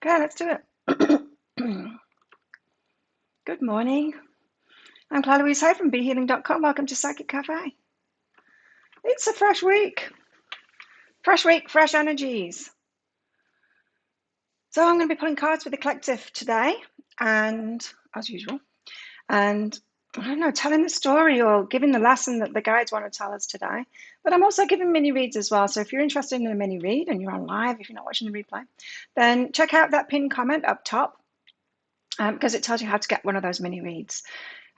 Okay, let's do it. Good morning. I'm Claire Louise Hay from BeHealing.com. Welcome to Psychic Cafe. It's a fresh week. Fresh week, fresh energies. So I'm going to be pulling cards for the collective today, and as usual, and I don't know, telling the story or giving the lesson that the guides want to tell us today. But I'm also giving mini reads as well. So if you're interested in a mini read and you're on live, if you're not watching the replay, then check out that pinned comment up top because it tells you how to get one of those mini reads.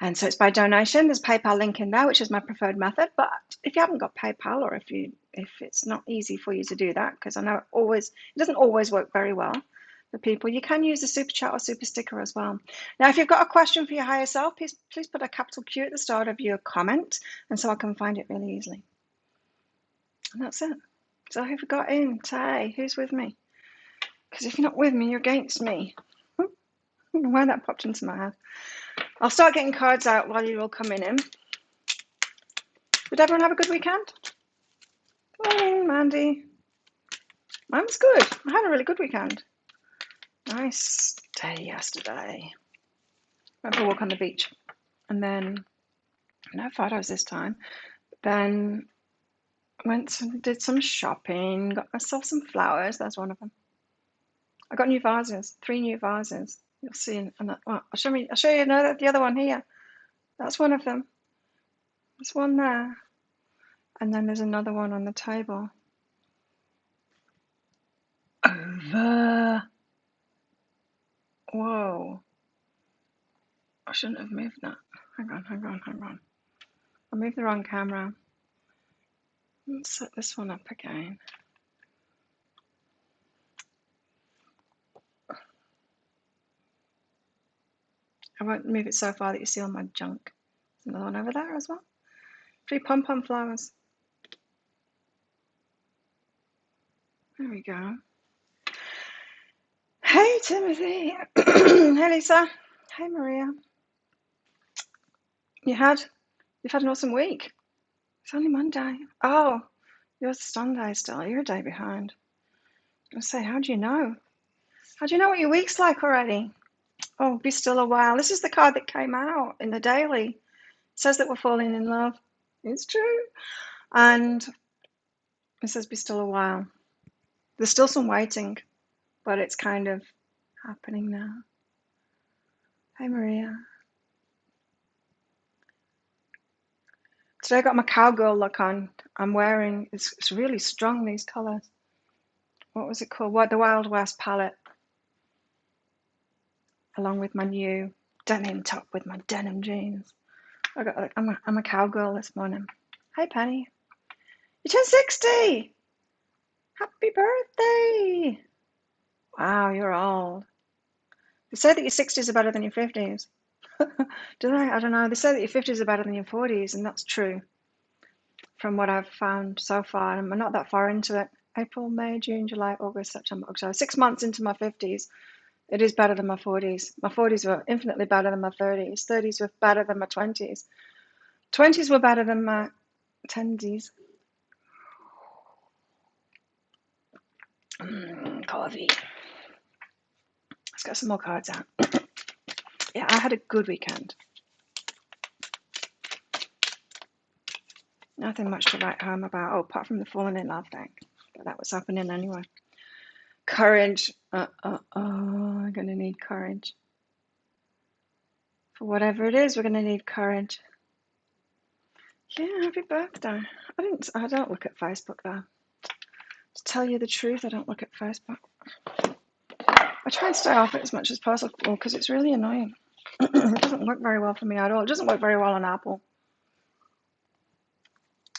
And so it's by donation. There's a PayPal link in there, which is my preferred method. But if you haven't got PayPal, or if it's not easy for you to do that, because I know it doesn't always work very well for people, you can use the super chat or super sticker as well. Now, if you've got a question for your higher self, please put a capital Q at the start of your comment, and so I can find it really easily. And that's it. So who got in? Tay, who's with me? Because if you're not with me, you're against me. I don't know why that popped into my head. I'll start getting cards out while you're all coming in. Did everyone have a good weekend? Morning, Mandy. Mine was good. I had a really good weekend. Nice day yesterday. Went for a walk on the beach. And then, no photos this time. Then went and did some shopping. Got myself some flowers. That's one of them. I got new vases. 3 new vases. You'll see. Well, I'll show you the other one here. That's one of them. There's one there. And then there's another one on the table. Over. Whoa. I shouldn't have moved that. Hang on. I moved the wrong camera. Let's set this one up again. I won't move it so far that you see all my junk. There's another one over there as well. 3 pom-pom flowers. There we go. Hey, Timothy. Hey, Lisa. Hey, Maria. You've had an awesome week. It's only Monday. Oh, yours is Sunday still. You're a day behind. I say, how do you know? How do you know what your week's like already? Oh, be still a while. This is the card that came out in the daily. It says that we're falling in love. It's true. And it says be still a while. There's still some waiting, but it's kind of happening now. Hey, Maria. Today I got my cowgirl look on. I'm wearing, it's really strong, these colours. What was it called? The Wild West palette. Along with my new denim top with my denim jeans. I'm a cowgirl this morning. Hey, Penny. You turned 60! Happy birthday! Wow, you're old. They say that your 60s are better than your 50s. Do they? I don't know. They say that your 50s are better than your 40s, and that's true from what I've found so far. And I'm not that far into it. April, May, June, July, August, September, October. 6 months into my 50s. It is better than my 40s. My 40s were infinitely better than my 30s. 30s were better than my 20s. 20s were better than my 10s. Coffee. Let's get some more cards out. Yeah, I had a good weekend. Nothing much to write home about. Oh, apart from the falling in love thing. But that was happening anyway. Courage. I'm going to need courage. For whatever it is, we're going to need courage. Yeah, happy birthday. I don't look at Facebook though. To tell you the truth, I don't look at Facebook. I try and stay off it as much as possible because it's really annoying. It doesn't work very well for me at all. It doesn't work very well on Apple.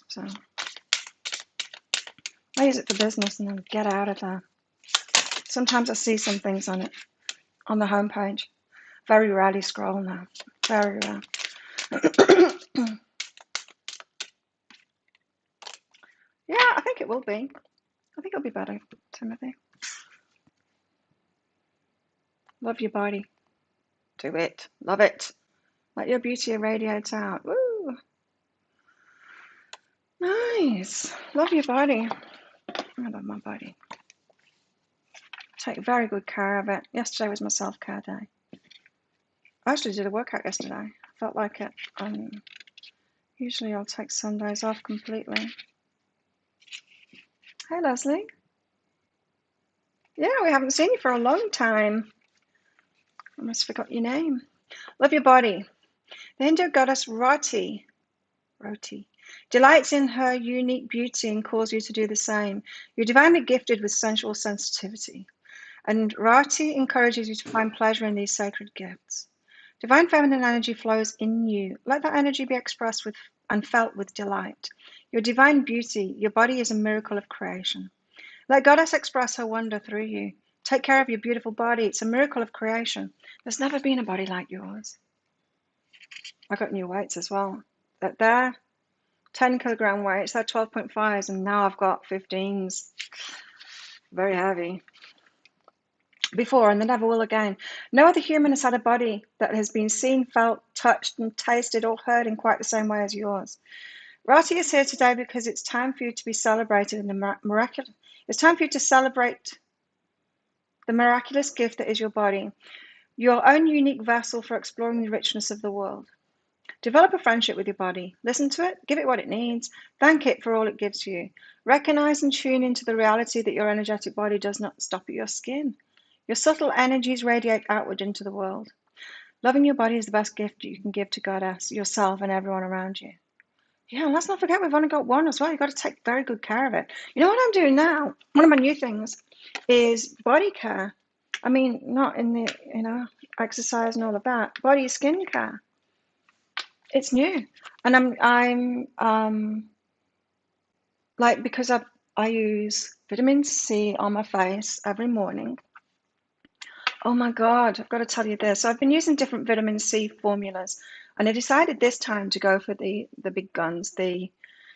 So I use it for business and then get out of there. Sometimes I see some things on it, on the homepage. Very rarely scroll now. Very rare. Yeah, I think it will be. I think it'll be better, Timothy. Love your body. Do it. Love it. Let your beauty radiate out. Woo! Nice. Love your body. I love my body. Take very good care of it. Yesterday was my self-care day. I actually did a workout yesterday. I felt like it. Usually I'll take Sundays off completely. Hey, Leslie. Yeah, we haven't seen you for a long time. I almost forgot your name. Love your body. The Hindu goddess Roti delights in her unique beauty and calls you to do the same. You're divinely gifted with sensual sensitivity, and Rati encourages you to find pleasure in these sacred gifts. Divine feminine energy flows in you. Let that energy be expressed with and felt with delight. Your divine beauty, your body is a miracle of creation. Let Goddess express her wonder through you. Take care of your beautiful body. It's a miracle of creation. There's never been a body like yours. I got new weights as well. They're 10 kilogram weights, they're 12.5s, and now I've got 15s. Very heavy. Before, and they never will again. No other human has had a body that has been seen, felt, touched, and tasted or heard in quite the same way as yours. Rati is here today because it's time for you to be celebrated in the miraculous. It's time for you to celebrate the miraculous gift that is your body, your own unique vessel for exploring the richness of the world. Develop a friendship with your body. Listen to it, give it what it needs, thank it for all it gives you. Recognize and tune into the reality that your energetic body does not stop at your skin. Your subtle energies radiate outward into the world. Loving your body is the best gift you can give to Goddess, yourself, and everyone around you. Yeah, and let's not forget we've only got one as well. You've got to take very good care of it. You know what I'm doing now? One of my new things is body care. I mean, not in the, exercise and all of that. Body skin care. It's new. And I'm like, because I use vitamin C on my face every morning. Oh my God, I've got to tell you this. So I've been using different vitamin C formulas, and I decided this time to go for the big guns, to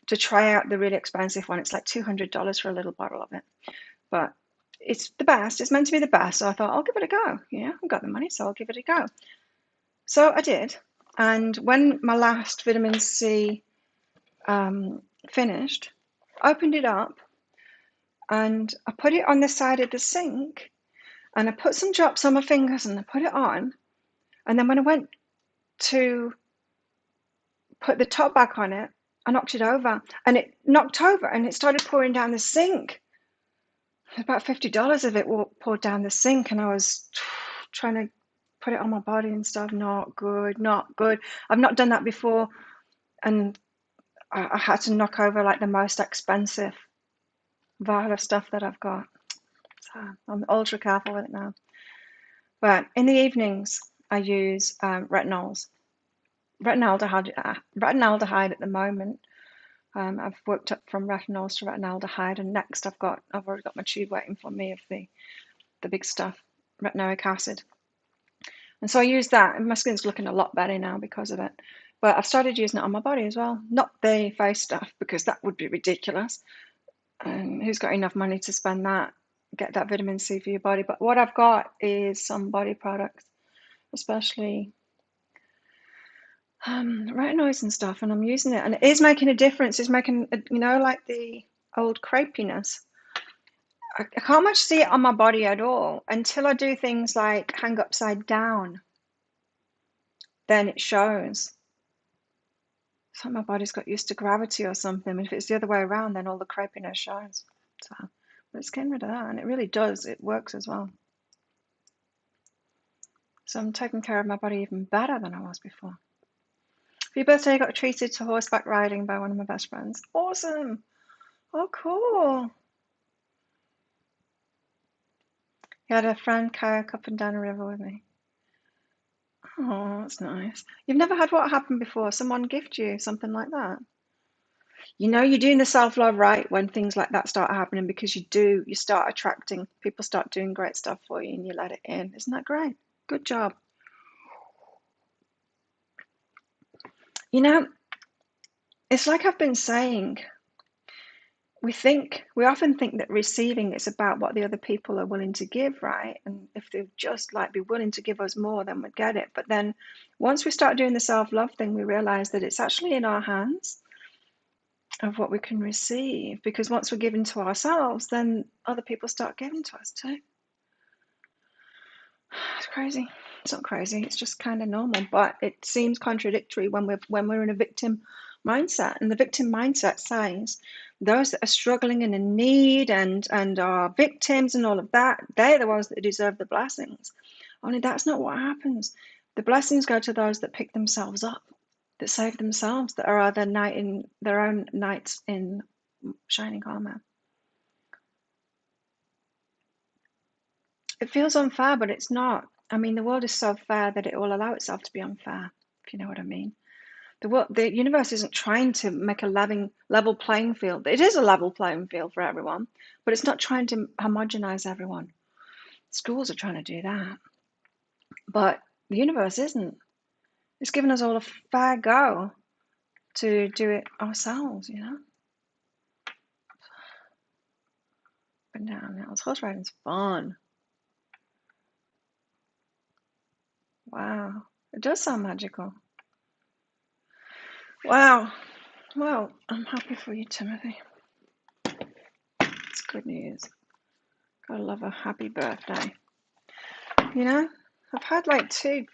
try out the really expensive one. It's like $200 for a little bottle of it. But it's the best. It's meant to be the best. So I thought, I'll give it a go. Yeah, I've got the money, so I'll give it a go. So I did. And when my last vitamin C finished, I opened it up and I put it on the side of the sink, and I put some drops on my fingers and I put it on. And then when I went to put the top back on it, I knocked it over, and it knocked over and it started pouring down the sink. About $50 of it poured down the sink, and I was trying to put it on my body and stuff. Not good, not good. I've not done that before, and I had to knock over like the most expensive vial of stuff that I've got. So I'm ultra careful with it now. But in the evenings, I use retinols. Retinaldehyde at the moment. I've worked up from retinols to retinaldehyde, and next I've already got my tube waiting for me of the big stuff, retinoic acid. And so I use that, and my skin's looking a lot better now because of it. But I've started using it on my body as well, not the face stuff, because that would be ridiculous. And who's got enough money to spend that, get that vitamin C for your body? But what I've got is some body products, especially retinoids and stuff, and I'm using it, and it is making a difference. It's making, like the old crepiness. I can't much see it on my body at all until I do things like hang upside down. Then it shows. It's like my body's got used to gravity or something. If it's the other way around, then all the crepiness shows. So, but it's getting rid of that, and it really does. It works as well. So I'm taking care of my body even better than I was before. For your birthday, I got treated to horseback riding by one of my best friends. Awesome. Oh, cool. He had a friend kayak up and down a river with me. Oh, that's nice. You've never had what happened before? Someone gift you something like that? You're doing the self-love right when things like that start happening, because you start attracting, people start doing great stuff for you and you let it in. Isn't that great? Good job. It's like I've been saying, we often think that receiving is about what the other people are willing to give, right? And if they just be willing to give us more, then we'd get it. But then once we start doing the self-love thing, we realize that it's actually in our hands of what we can receive, because once we're giving to ourselves, then other people start giving to us too. crazy. It's not crazy. It's just kind of normal, but it seems contradictory when we're in a victim mindset, and the victim mindset says those that are struggling and in need and are victims and all of that, they're the ones that deserve the blessings. Only that's not what happens. The blessings go to those that pick themselves up, that save themselves, that are either their own knights in shining armor. It feels unfair, but it's not. I mean, the world is so fair that it will allow itself to be unfair, if you know what I mean. The universe isn't trying to make a level playing field. It is a level playing field for everyone, but it's not trying to homogenize everyone. Schools are trying to do that, but the universe isn't. It's given us all a fair go to do it ourselves, you know. But now, horse riding's fun. Wow, it does sound magical. Wow. Well, I'm happy for you, Timothy. It's good news. Gotta love a happy birthday. You know, I've had like 2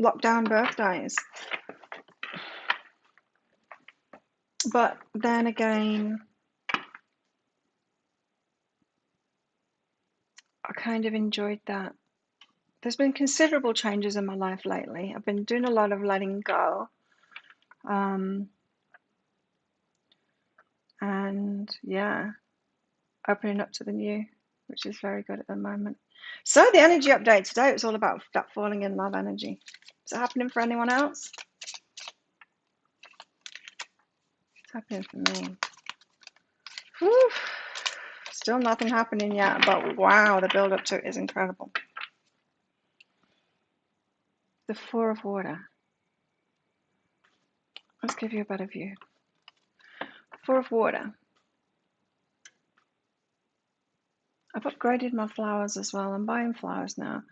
lockdown birthdays. But then again, I kind of enjoyed that. There's been considerable changes in my life lately. I've been doing a lot of letting go. And yeah, opening up to the new, which is very good at the moment. So the energy update today, it was all about that falling in love energy. Is it happening for anyone else? It's happening for me. Whew. Still nothing happening yet, but wow, the build up to it is incredible. The 4 of water. Let's give you a better view. 4 of water. I've upgraded my flowers as well. I'm buying flowers now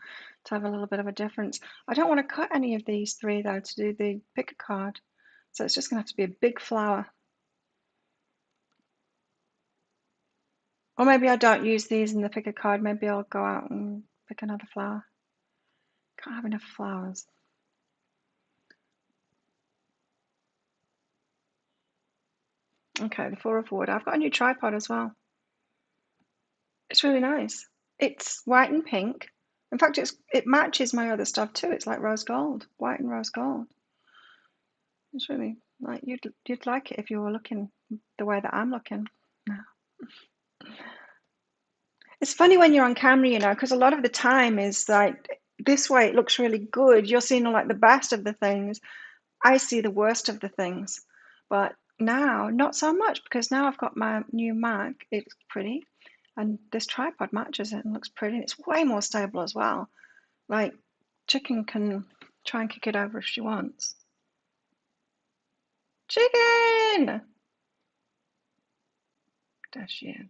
to have a little bit of a difference. I don't want to cut any of these 3 though to do the pick a card. So it's just going to have to be a big flower. Or maybe I don't use these in the pick a card. Maybe I'll go out and pick another flower. Can't have enough flowers. Okay, the 4 of water. I've got a new tripod as well. It's really nice. It's white and pink. In fact, it matches my other stuff too. It's like rose gold, white and rose gold. It's really like you'd like it if you were looking the way that I'm looking now. It's funny when you're on camera, you know, because a lot of the time is like this way it looks really good. You're seeing like the best of the things. I see the worst of the things. But now, not so much because now I've got my new Mac. It's pretty. And this tripod matches it and looks pretty. It's way more stable as well. Like, Chicken can try and kick it over if she wants. Chicken! There she is.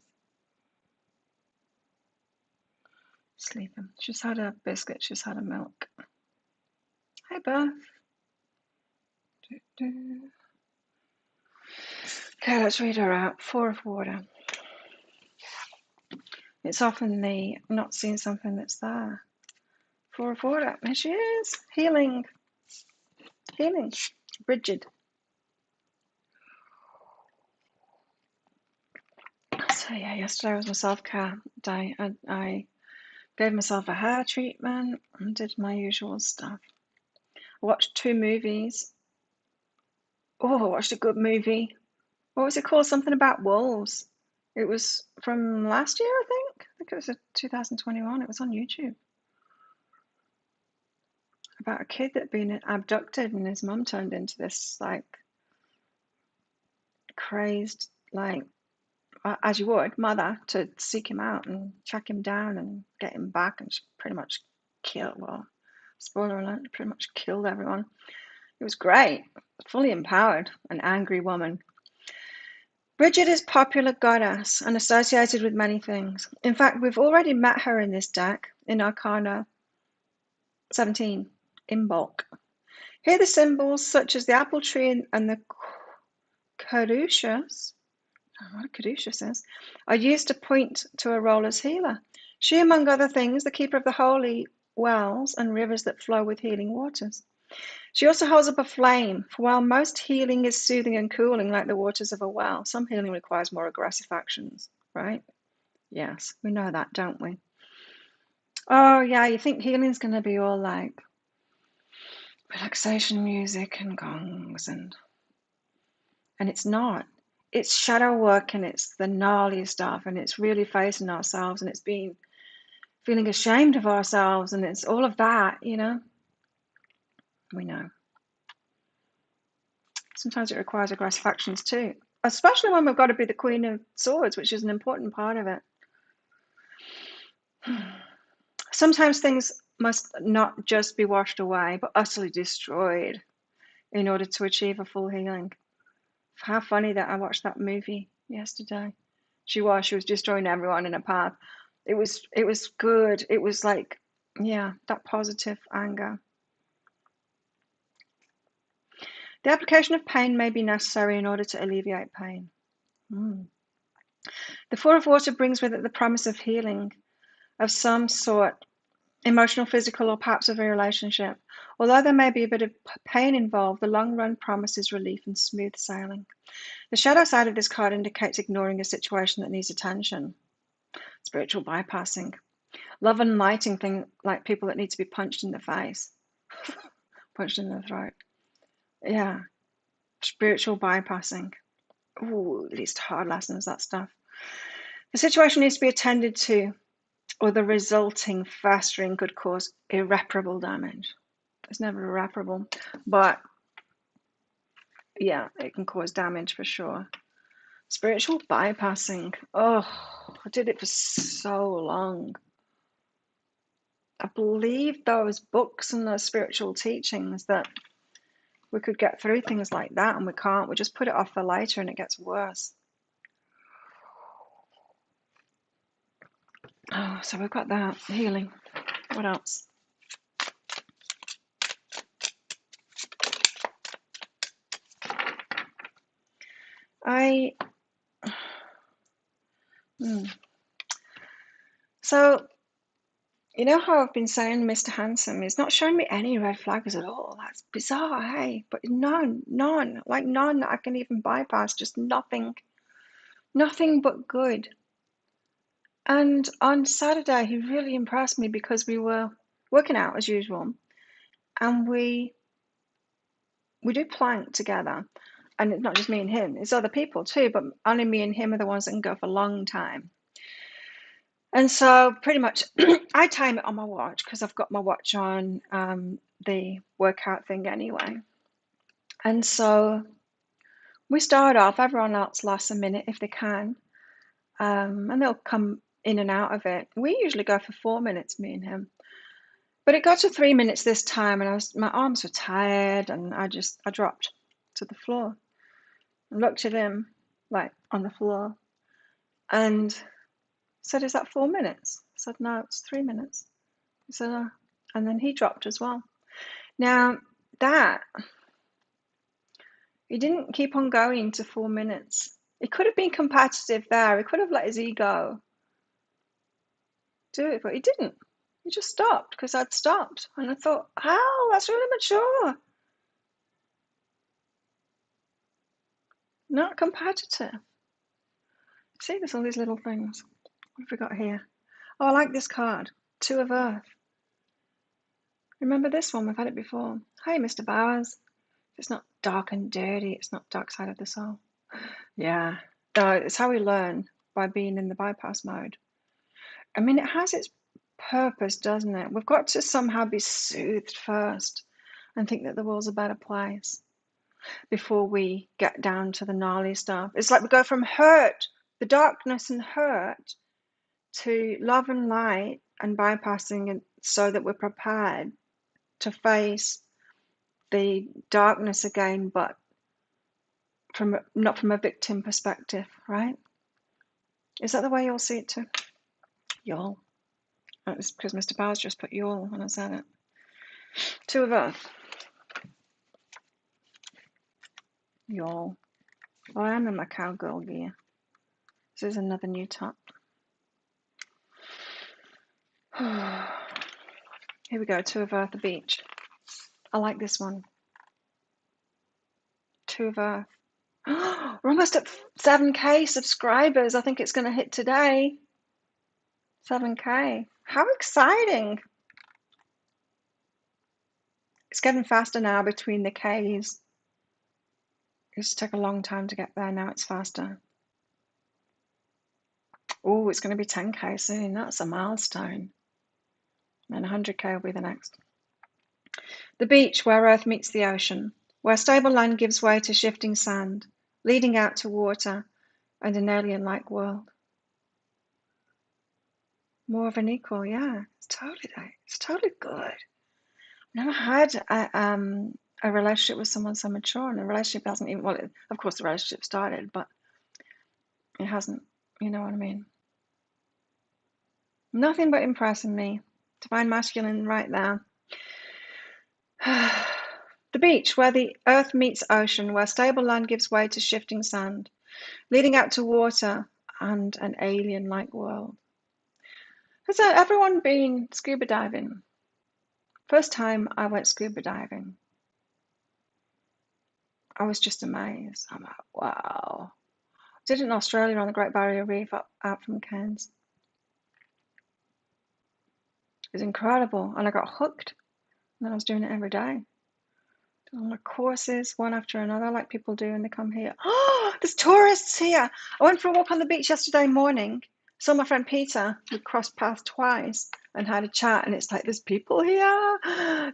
Sleeping. She's had a biscuit. She's had a milk. Hi, Beth. Okay, let's read her out. 4 of water. It's often the not seeing something that's there. 4 of water. There she is. Healing. Healing. Bridget. So yeah, yesterday was my self-care day. I gave myself a hair treatment and did my usual stuff. I watched 2 movies. Oh, I watched a good movie. What was it called? Something about wolves. It was from last year, I think. I think it was 2021. It was on YouTube. About a kid that had been abducted and his mum turned into this like crazed, like as you would, mother to seek him out and track him down and get him back, and she pretty much killed, well, spoiler alert, pretty much killed everyone. It was great. Fully empowered, an angry woman. Bridget is popular goddess and associated with many things. In fact, we've already met her in this deck in Arcana 17 in bulk. Here are the symbols such as the apple tree and the caduceus. What a caduceus is, are used to point to a role as healer. She, among other things, the keeper of the holy wells and rivers that flow with healing waters. She also holds up a flame, for while most healing is soothing and cooling like the waters of a well, some healing requires more aggressive actions, right? Yes, we know that, don't we? Oh, yeah, you think healing's going to be all like relaxation music and gongs, and it's not. It's shadow work, and it's the gnarly stuff, and it's really facing ourselves, and it's feeling ashamed of ourselves, and it's all of that, you know? We know. Sometimes it requires aggressive actions too, especially when we've got to be the Queen of Swords, which is an important part of it. Sometimes things must not just be washed away, but utterly destroyed in order to achieve a full healing. How funny that I watched that movie yesterday. She was destroying everyone in her path. It was good. It was like, yeah, that positive anger. The application of pain may be necessary in order to alleviate pain. The Four of Water brings with it the promise of healing of some sort, emotional, physical, or perhaps of a relationship. Although there may be a bit of pain involved, the long run promises relief and smooth sailing. The shadow side of this card indicates ignoring a situation that needs attention. Spiritual bypassing. Love and lighting thing like people that need to be punched in the face. Punched in the throat. Yeah. Spiritual bypassing. Ooh, at least hard lessons, that stuff. The situation needs to be attended to, or the resulting festering could cause irreparable damage. It's never irreparable, but yeah, it can cause damage for sure. Spiritual bypassing. Oh, I did it for so long. I believed those books and those spiritual teachings that we could get through things like that, and we can't. We just put it off for later and it gets worse. Oh, so we've got that. Healing. What else? So, you know how I've been saying Mr. Handsome is not showing me any red flags at all. That's bizarre, hey? But none, like none that I can even bypass, just nothing but good. And on Saturday, he really impressed me because we were working out as usual, and we do plank together. And it's not just me and him, it's other people too, but only me and him are the ones that can go for a long time. And so pretty much I time it on my watch because I've got my watch on the workout thing anyway. And so we start off, everyone else lasts a minute if they can, and they'll come in and out of it. We usually go for 4 minutes, me and him. But it got to 3 minutes this time, and my arms were tired, and I dropped to the floor and looked at him, like on the floor, and said, "Is that 4 minutes?" I said, "No, it's 3 minutes." He said, "Oh." And then he dropped as well. Now, that, he didn't keep on going to 4 minutes. It could have been competitive there. He could have let his ego do it, but he didn't. He just stopped because I'd stopped. And I thought, "How? That's really mature. Not competitive." See, there's all these little things. What have we got here? Oh, I like this card. Two of Earth. Remember this one? We've had it before. Hey, Mr. Bowers. It's not dark and dirty. It's not dark side of the soul. Yeah. It's how we learn, by being in the bypass mode. I mean, it has its purpose, doesn't it? We've got to somehow be soothed first and think that the world's a better place before we get down to the gnarly stuff. It's like we go from hurt, the darkness and hurt, to love and light and bypassing it so that we're prepared to face the darkness again, but not from a victim perspective, right? Is that the way you'll see it too? Y'all. It's because Mr. Bowers just put y'all when I said it. Two of Earth. Y'all. Well, I am in my cowgirl gear. This is another new top. Here we go, Two of Earth, the beach. I like this one. Two of Earth. We're almost at 7K subscribers. I think it's going to hit today. 7K. How exciting. It's getting faster now between the Ks. It used to take a long time to get there. Now it's faster. Oh, it's going to be 10K soon. That's a milestone. And 100K will be the next. The beach where Earth meets the ocean, where stable land gives way to shifting sand, leading out to water and an alien-like world. More of an equal, yeah. It's totally good. I've never had a relationship with someone so mature, and a relationship hasn't even, well, of course the relationship started, but it hasn't, you know what I mean? Nothing but impressing me. Divine masculine right there. The beach where the earth meets ocean, where stable land gives way to shifting sand, leading out to water and an alien-like world. Has everyone been scuba diving? First time I went scuba diving, I was just amazed. I'm like, wow. Did it in Australia on the Great Barrier Reef out from Cairns. It was incredible, and I got hooked. And then I was doing it every day. Doing my courses one after another, like people do when they come here. Oh, there's tourists here. I went for a walk on the beach yesterday morning. Saw my friend Peter. We crossed paths twice and had a chat. And it's like, there's people here.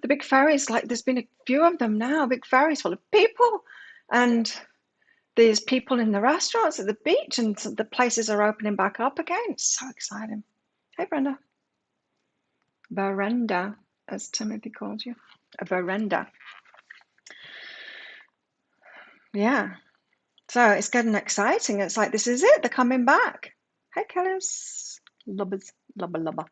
The big ferries, like there's been a few of them now. Big ferries full of people, and there's people in the restaurants at the beach, and the places are opening back up again. It's so exciting. Hey, Brenda. Veranda, as Timothy called you. A veranda. Yeah. So it's getting exciting. It's like, this is it. They're coming back. Hey, Kelly's. Lubbers. Lubber, lubber.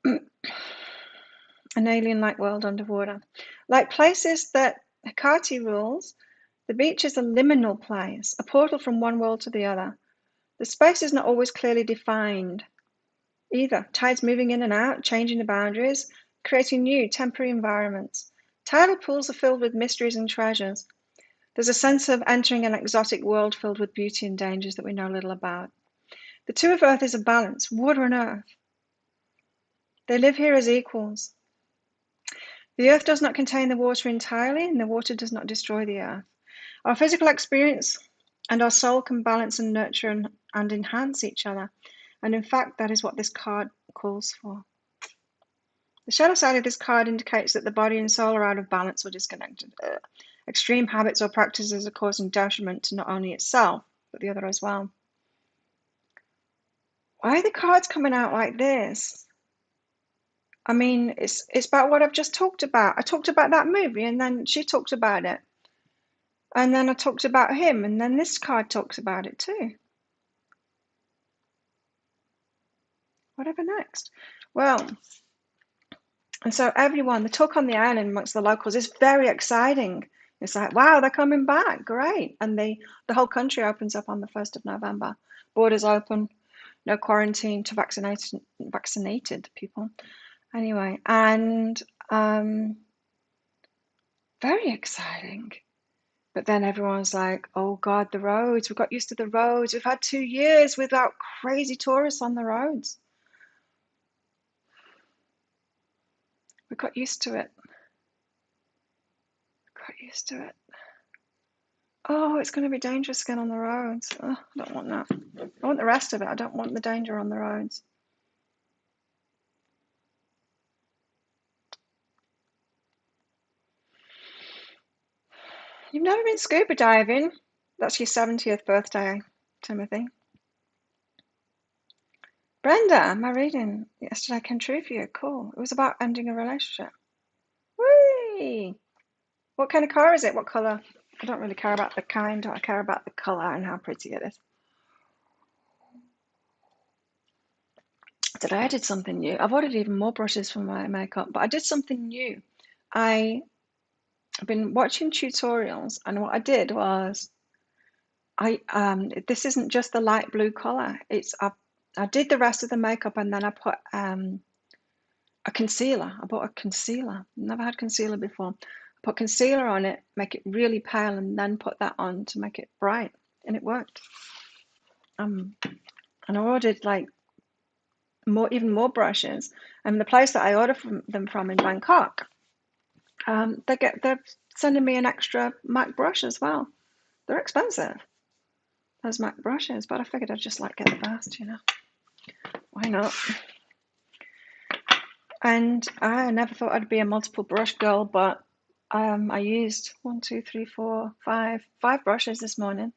An alien-like world underwater. Like places that Hecate rules, the beach is a liminal place, a portal from one world to the other. The space is not always clearly defined either. Tides moving in and out, changing the boundaries, creating new temporary environments. Tidal pools are filled with mysteries and treasures. There's a sense of entering an exotic world filled with beauty and dangers that we know little about. The two of Earth is a balance, water and earth. They live here as equals. The earth does not contain the water entirely, and the water does not destroy the earth. Our physical experience and our soul can balance and nurture and enhance each other. And in fact, that is what this card calls for. The shadow side of this card indicates that the body and soul are out of balance or disconnected. Extreme habits or practices are causing detriment to not only itself, but the other as well. Why are the cards coming out like this? I mean, it's about what I've just talked about. I talked about that movie, and then she talked about it. And then I talked about him, and then this card talks about it too. Whatever next? Well, and so everyone, the talk on the island amongst the locals is very exciting. It's like, wow, they're coming back, great. And the whole country opens up on the 1st of November. Borders open, no quarantine to vaccinated people. Anyway, and very exciting. But then everyone's like, oh God, the roads. We got used to the roads. We've had 2 years without crazy tourists on the roads. We got used to it. Got used to it. Oh, it's going to be dangerous again on the roads. Oh, I don't want that. I want the rest of it. I don't want the danger on the roads. You've never been scuba diving? That's your 70th birthday, Timothy. Brenda, my reading yesterday came true for you. Cool. It was about ending a relationship. Whee! What kind of car is it? What colour? I don't really care about the kind. I care about the colour and how pretty it is. Today I did something new. I've ordered even more brushes for my makeup, but I did something new. I've been watching tutorials, and what I did was this isn't just the light blue color. I did the rest of the makeup, and then I put a a concealer. I bought a concealer. Never had concealer before. I put concealer on it, make it really pale, and then put that on to make it bright, and it worked. And I ordered like even more brushes, and the place that I ordered them from in Bangkok, they're sending me an extra MAC brush as well. They're expensive, those MAC brushes, but I figured I'd just like get the best, why not? And I never thought I'd be a multiple brush girl, but I used 1, 2, 3, 4, 5 brushes this morning.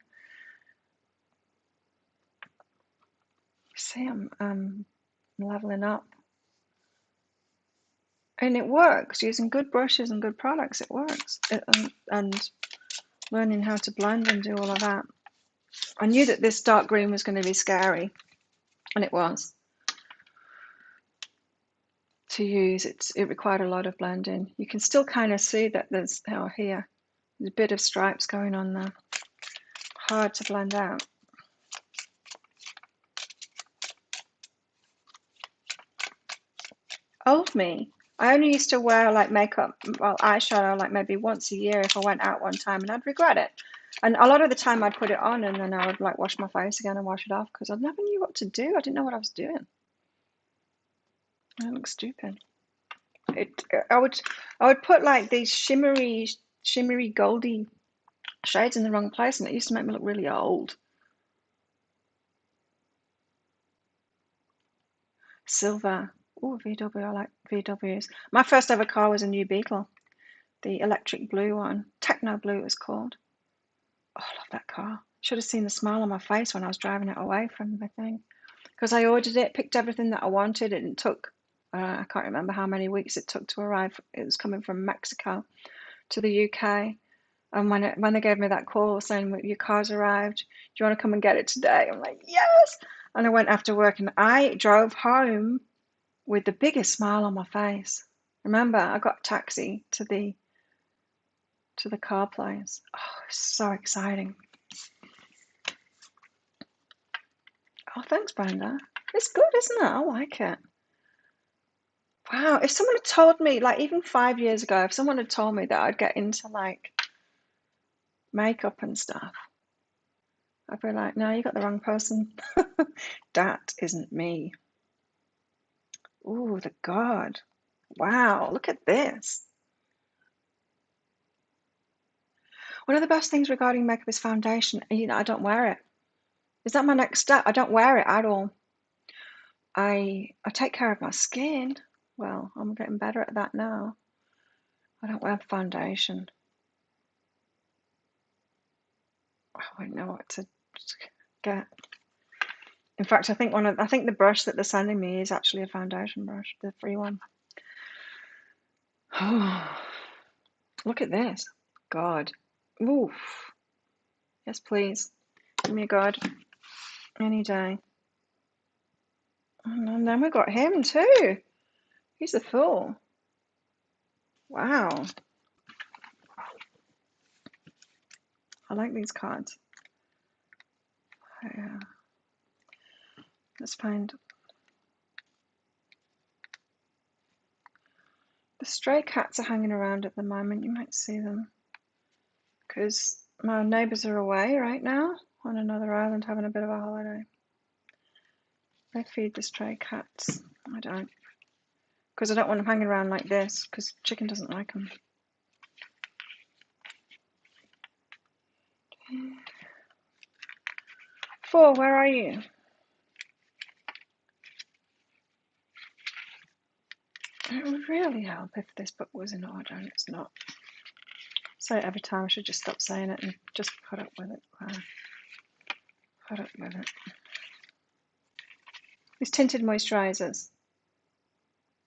See, I'm leveling up. And it works. Using good brushes and good products, it works. And learning how to blend and do all of that. I knew that this dark green was going to be scary, and it was. To use, it required a lot of blending. You can still kind of see that there's, here, there's a bit of stripes going on there. Hard to blend out. Old me. I only used to wear like makeup, well, eyeshadow like maybe once a year if I went out one time, and I'd regret it. And a lot of the time I'd put it on and then I would like wash my face again and wash it off because I never knew what to do. I didn't know what I was doing. I look stupid. I would put like these shimmery goldy shades in the wrong place, and it used to make me look really old. Silver. Oh, VW. I like VWs. My first ever car was a new Beetle, the electric blue one. Techno blue it was called. Oh, I love that car. Should have seen the smile on my face when I was driving it away from the thing. Because I ordered it, picked everything that I wanted, and it took, I can't remember how many weeks it took to arrive. It was coming from Mexico to the UK. And when they gave me that call saying, your car's arrived, do you want to come and get it today? I'm like, yes! And I went after work, and I drove home with the biggest smile on my face. Remember, I got a taxi to the car place. Oh, so exciting. Oh, thanks, Brenda. It's good, isn't it? I like it. Wow, if someone had told me, like even 5 years ago, if someone had told me that I'd get into like makeup and stuff, I'd be like, no, you got the wrong person. That isn't me. Ooh, the God. Wow, look at this. One of the best things regarding makeup is foundation. I don't wear it. Is that my next step? I don't wear it at all. I take care of my skin. Well, I'm getting better at that now. I don't wear foundation. I wouldn't know what to get. In fact, I think the brush that they're sending me is actually a foundation brush, the free one. Oh, look at this. God. Oof. Yes, please. Give me a God. Any day. And then we got him too. He's a fool. Wow. I like these cards. Yeah. Let's find the stray cats are hanging around at the moment. You might see them because my neighbours are away right now on another island having a bit of a holiday. They feed the stray cats. I don't, because I don't want them hanging around like this because chicken doesn't like them. Four, where are you? It would really help if this book was in order, and it's not. I say it every time. I should just stop saying it and just put up with it. Put up with it. These tinted moisturisers.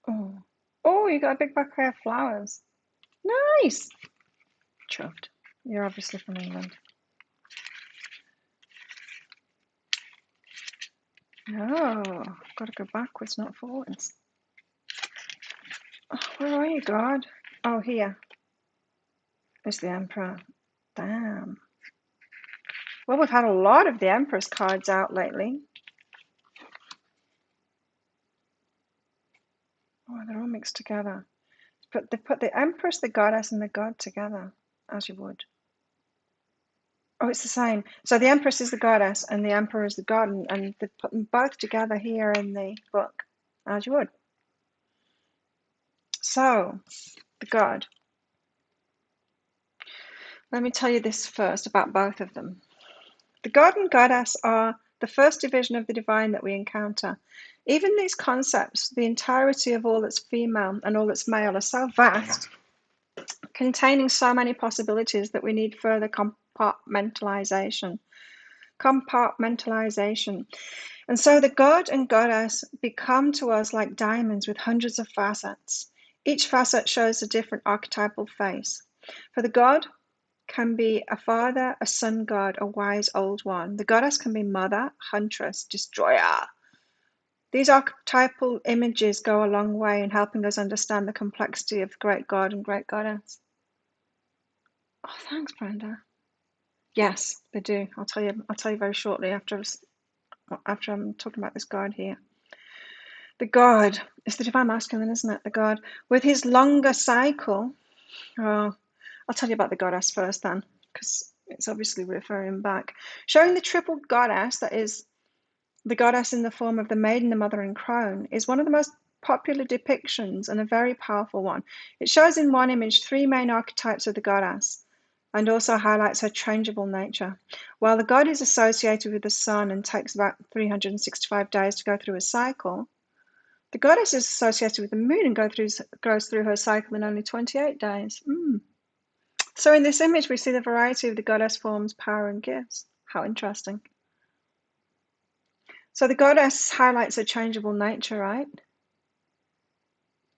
Oh, you got a big bouquet of flowers. Nice. Chuffed. You're obviously from England. Oh, I've got to go backwards, not forwards. Oh, where are you, God? Oh, here. It's the Emperor. Damn. Well, we've had a lot of the Empress cards out lately. Oh, they're all mixed together. But they put the Empress, the Goddess, and the God together, as you would. Oh, it's the same. So the Empress is the Goddess, and the Emperor is the God, and they put them both together here in the book, as you would. So, the God. Let me tell you this first about both of them. The God and Goddess are the first division of the divine that we encounter. Even these concepts, the entirety of all that's female and all that's male, are so vast, containing so many possibilities that we need further compartmentalization. And so the God and Goddess become to us like diamonds with hundreds of facets. Each facet shows a different archetypal face. For the God can be a father, a sun god, a wise old one. The goddess can be mother, huntress, destroyer. These archetypal images go a long way in helping us understand the complexity of great God and great goddess. Oh, thanks, Brenda. Yes, they do. I'll tell you very shortly after I'm talking about this God here. The God is the divine masculine, isn't it? The God with his longer cycle. Oh, I'll tell you about the goddess first then, because it's obviously referring back. Showing the triple goddess, that is, the goddess in the form of the maiden, the mother, and crone, is one of the most popular depictions and a very powerful one. It shows in one image 3 main archetypes of the goddess and also highlights her changeable nature. While the god is associated with the sun and takes about 365 days to go through a cycle, the goddess is associated with the moon and goes through her cycle in only 28 days. So in this image, we see the variety of the goddess forms, power, and gifts. How interesting. So the goddess highlights her changeable nature, right?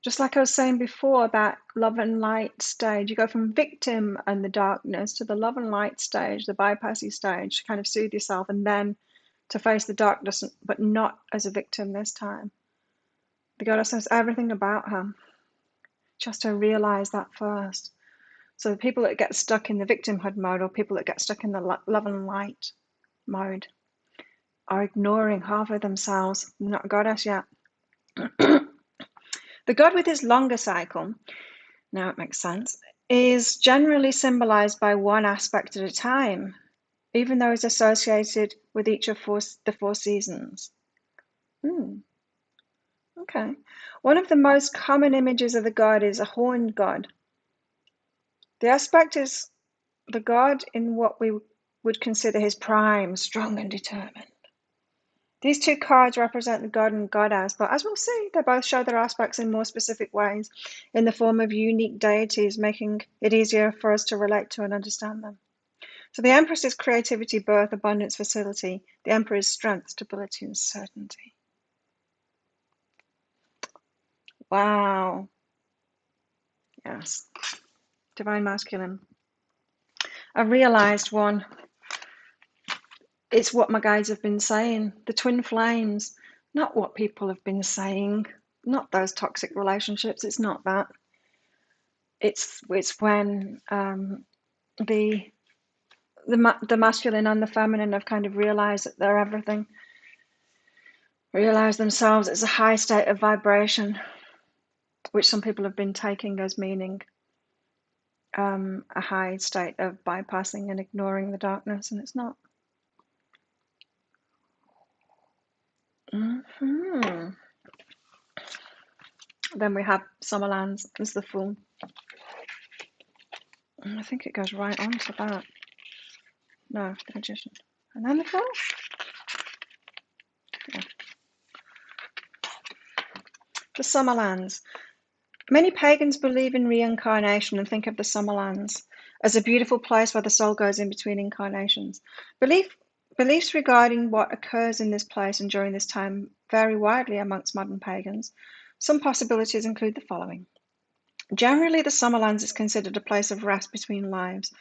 Just like I was saying before about love and light stage, you go from victim and the darkness to the love and light stage, the bypassy stage, to kind of soothe yourself, and then to face the darkness, but not as a victim this time. The goddess knows everything about her. Just to realize that first. So the people that get stuck in the victimhood mode, or people that get stuck in the love and light mode, are ignoring half of themselves. They're not a goddess yet. The god with his longer cycle, now it makes sense, is generally symbolized by one aspect at a time, even though it's associated with each of the 4 seasons. Okay. One of the most common images of the god is a horned god. The aspect is the god in what we would consider his prime, strong and determined. These 2 cards represent the god and goddess, but as we'll see, they both show their aspects in more specific ways in the form of unique deities, making it easier for us to relate to and understand them. So the Empress is creativity, birth, abundance, facility. The Emperor is strength, stability, and certainty. Wow. Yes. Divine masculine. I realized one. It's what my guides have been saying. The twin flames. Not what people have been saying. Not those toxic relationships. It's not that. It's when the masculine and the feminine have kind of realized that they're everything. Realize themselves as a high state of vibration, which some people have been taking as meaning a high state of bypassing and ignoring the darkness, and it's not. Then we have Summerlands as the Fool. I think it goes right on to that. No, the Magician. And then the Fool? Yeah. The Summerlands. Many pagans believe in reincarnation and think of the Summerlands as a beautiful place where the soul goes in between incarnations. Beliefs regarding what occurs in this place and during this time vary widely amongst modern pagans. Some possibilities include the following. Generally, the Summerlands is considered a place of rest between lives.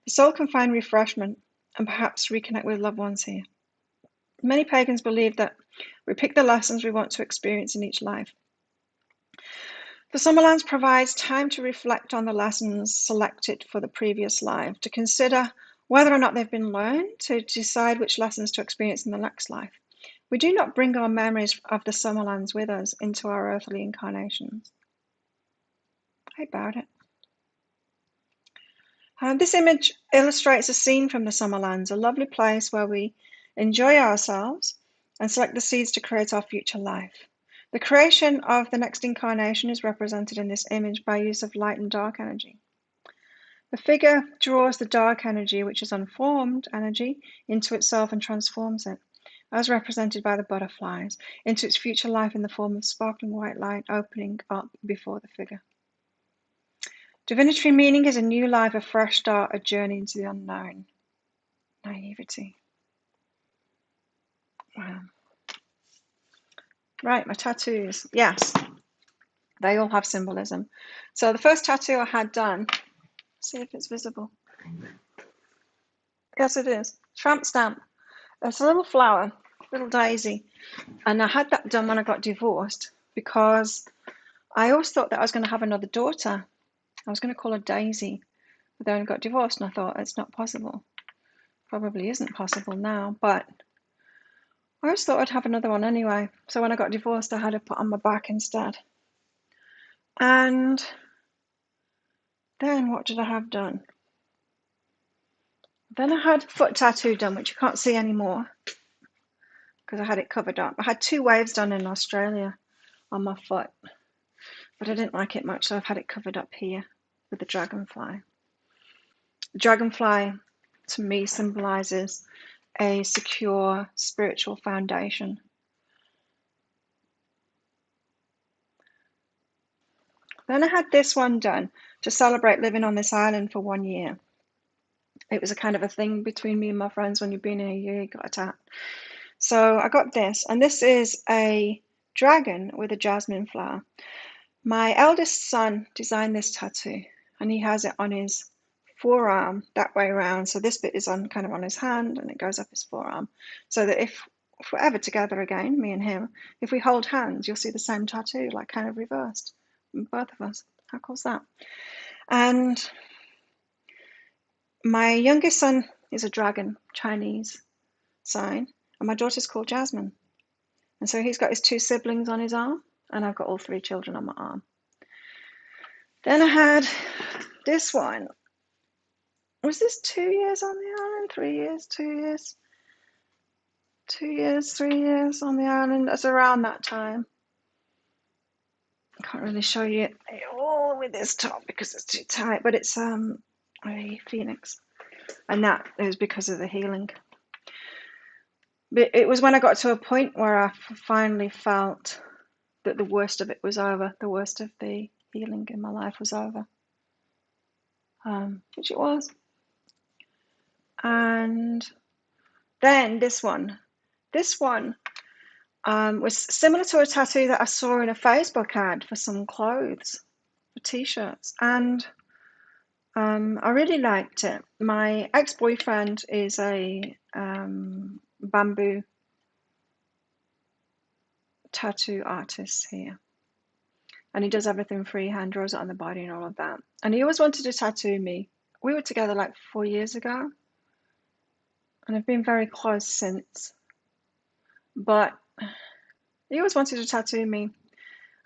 The soul can find refreshment and perhaps reconnect with loved ones here. Many pagans believe that we pick the lessons we want to experience in each life. The Summerlands provides time to reflect on the lessons selected for the previous life, to consider whether or not they've been learned, to decide which lessons to experience in the next life. We do not bring our memories of the Summerlands with us into our earthly incarnations. How about it? This image illustrates a scene from the Summerlands, a lovely place where we enjoy ourselves and select the seeds to create our future life. The creation of the next incarnation is represented in this image by use of light and dark energy. The figure draws the dark energy, which is unformed energy, into itself and transforms it, as represented by the butterflies, into its future life in the form of sparkling white light opening up before the figure. Divinity meaning is a new life, a fresh start, a journey into the unknown. Naivety. Wow. Right, my tattoos. Yes, they all have symbolism. So the first tattoo I had done, see if it's visible. Yes, it is. Tramp stamp. It's a little flower, little daisy. And I had that done when I got divorced because I always thought that I was going to have another daughter. I was going to call her Daisy. But then I got divorced and I thought it's not possible. Probably isn't possible now, but I always thought I'd have another one anyway. So when I got divorced, I had it put on my back instead. And then what did I have done? Then I had a foot tattoo done, which you can't see anymore because I had it covered up. I had 2 waves done in Australia on my foot, but I didn't like it much, so I've had it covered up here with the dragonfly. The dragonfly, to me, symbolizes a secure spiritual foundation. Then I had this one done to celebrate living on this island for 1 year. It was a kind of a thing between me and my friends. When you've been here a year, you got a tat. So I got this, and this is a dragon with a jasmine flower. My eldest son designed this tattoo, and he has it on his forearm that way around. So this bit is on kind of on his hand, and it goes up his forearm. So that if we're ever together again, me and him, if we hold hands, you'll see the same tattoo, like kind of reversed, both of us. How cool's that? And my youngest son is a dragon, Chinese sign, and my daughter's called Jasmine. And so he's got his 2 siblings on his arm, and I've got all 3 children on my arm. Then I had this one. Was this 2 years on the island? 3 years? 2 years? 2 years, 3 years on the island. That's around that time. I can't really show you it all with this top because it's too tight, but it's a phoenix. And that is because of the healing. But it was when I got to a point where I finally felt that the worst of it was over. The worst of the healing in my life was over. Which it was. And then this one. This one was similar to a tattoo that I saw in a Facebook ad for some clothes, for t-shirts. And I really liked it. My ex-boyfriend is a bamboo tattoo artist here. And he does everything freehand, draws it on the body and all of that. And he always wanted to tattoo me. We were together like 4 years ago. And I've been very close since. But he always wanted to tattoo me.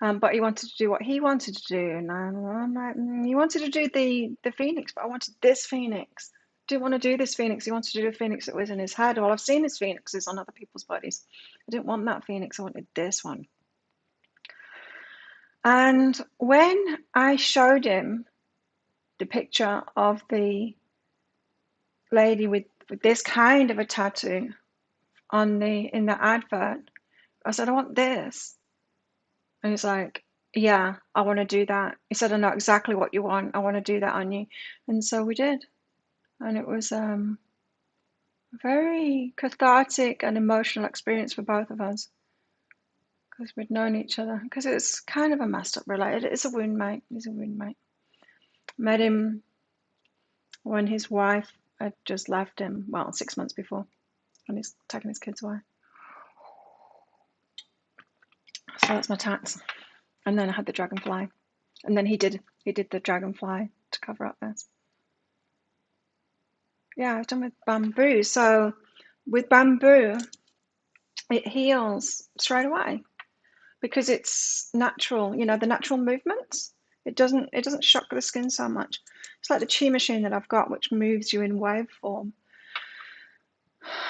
But he wanted to do what he wanted to do. And I'm like, he wanted to do the phoenix, but I wanted this phoenix. Didn't want to do this phoenix. He wanted to do a phoenix that was in his head. Well, I've seen his phoenixes on other people's bodies. I didn't want that phoenix. I wanted this one. And when I showed him the picture of the lady with this kind of a tattoo in the advert, I said, I want this. And he's like, yeah, I want to do that. He said, I know exactly what you want. I want to do that on you. And so we did. And it was a very cathartic and emotional experience for both of us. Because we'd known each other. Because it's kind of a messed up relationship. It's a wound mate. He's a wound mate. Met him when his wife had just left him. Well, 6 months before. When he's taking his kids away. So that's my tats. And then I had the dragonfly. And then he did the dragonfly to cover up this. Yeah, I've done with bamboo. So with bamboo, it heals straight away because it's natural, you know, the natural movements. It doesn't shock the skin so much. It's like the chi machine that I've got, which moves you in waveform.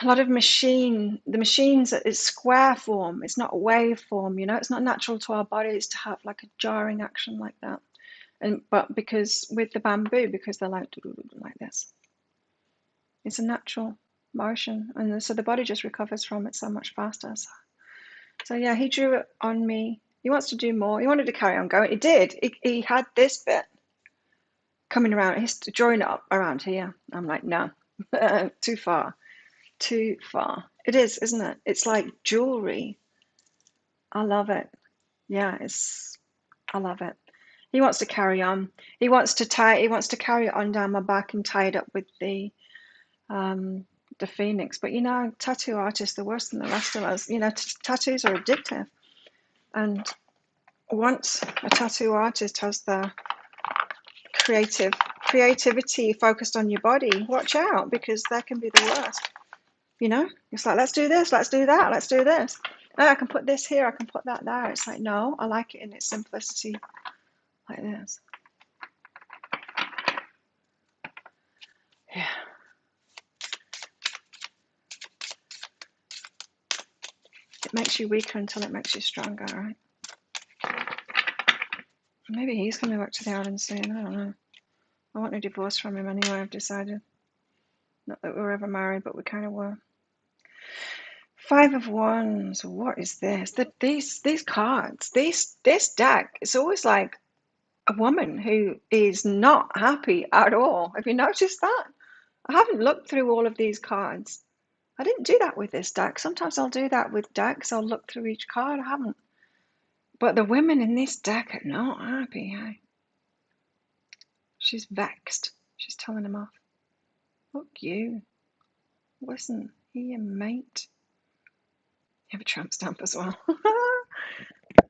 A lot of the machines is square form. It's not waveform, you know. It's not natural to our bodies to have like a jarring action like that. But because with the bamboo, because they're like this, it's a natural motion, and so the body just recovers from it so much faster. So yeah, he drew it on me. He wants to do more. He wanted to carry on going. He did. He had this bit coming around. He's drawing it up around here. I'm like, no, too far, too far. It is, isn't it? It's like jewelry. I love it. Yeah, I love it. He wants to carry on. He wants to carry it on down my back and tie it up with the phoenix. But you know, tattoo artists are worse than the rest of us. You know, tattoos are addictive. And once a tattoo artist has the creativity focused on your body, watch out, because that can be the worst. You know, it's like, let's do this, let's do that, let's do this. Oh, I can put this here, I can put that there. It's like, no, I like it in its simplicity, like this. Yeah. It makes you weaker until it makes you stronger, right? Maybe he's coming back to the island soon. I don't know. I want a divorce from him anyway, I've decided. Not that we were ever married, but we kind of were. Five of Wands. What is this? These cards, this deck, it's always like a woman who is not happy at all. Have you noticed that? I haven't looked through all of these cards. I didn't do that with this deck. Sometimes I'll do that with decks. I'll look through each card. I haven't. But the women in this deck are not happy. Hey? She's vexed. She's telling him off. Look, you. Listen, here, mate. You have a tramp stamp as well.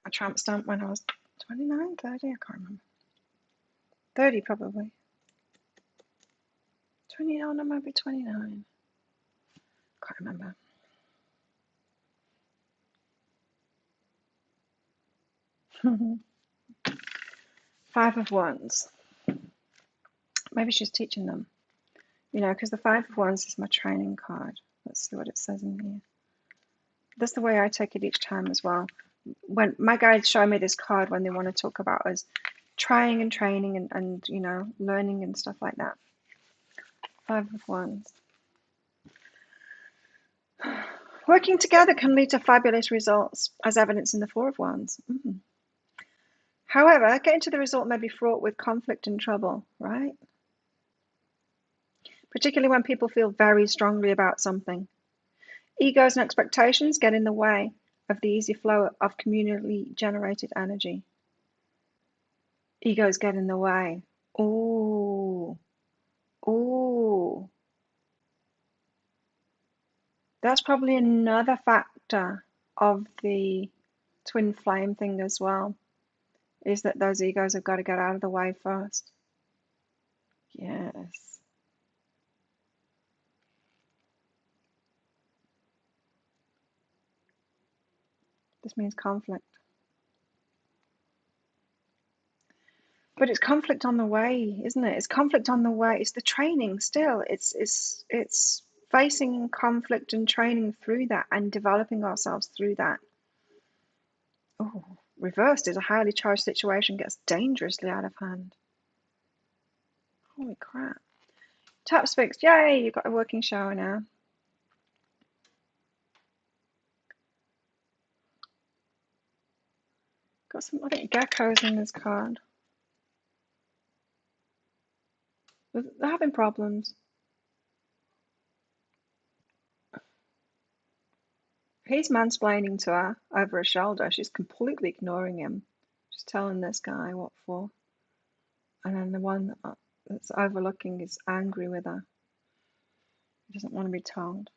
A tramp stamp when I was 29, 30, I can't remember. 30 probably. 20, no, maybe 29. Can't remember. Five of Wands. Maybe she's teaching them. You know, because the Five of Wands is my training card. Let's see what it says in here. That's the way I take it each time as well. When my guides show me this card when they want to talk about us trying and training and you know, learning and stuff like that. Five of Wands. Working together can lead to fabulous results, as evidenced in the Four of Wands. However, getting to the result may be fraught with conflict and trouble, right? Particularly when people feel very strongly about something. Egos and expectations get in the way of the easy flow of communally generated energy. Egos get in the way. Ooh. Ooh. That's probably another factor of the twin flame thing as well, is that those egos have got to get out of the way first. Yes. This means conflict. But it's conflict on the way, isn't it? It's conflict on the way. It's the training still. It's facing conflict and training through that and developing ourselves through that. Oh, reversed is a highly charged situation gets dangerously out of hand. Holy crap. Taps fixed. Yay, you've got a working shower now. Got some, I think, geckos in this card. They're having problems. He's mansplaining to her over her shoulder. She's completely ignoring him. She's telling this guy what for. And then the one that's overlooking is angry with her. He doesn't want to be told.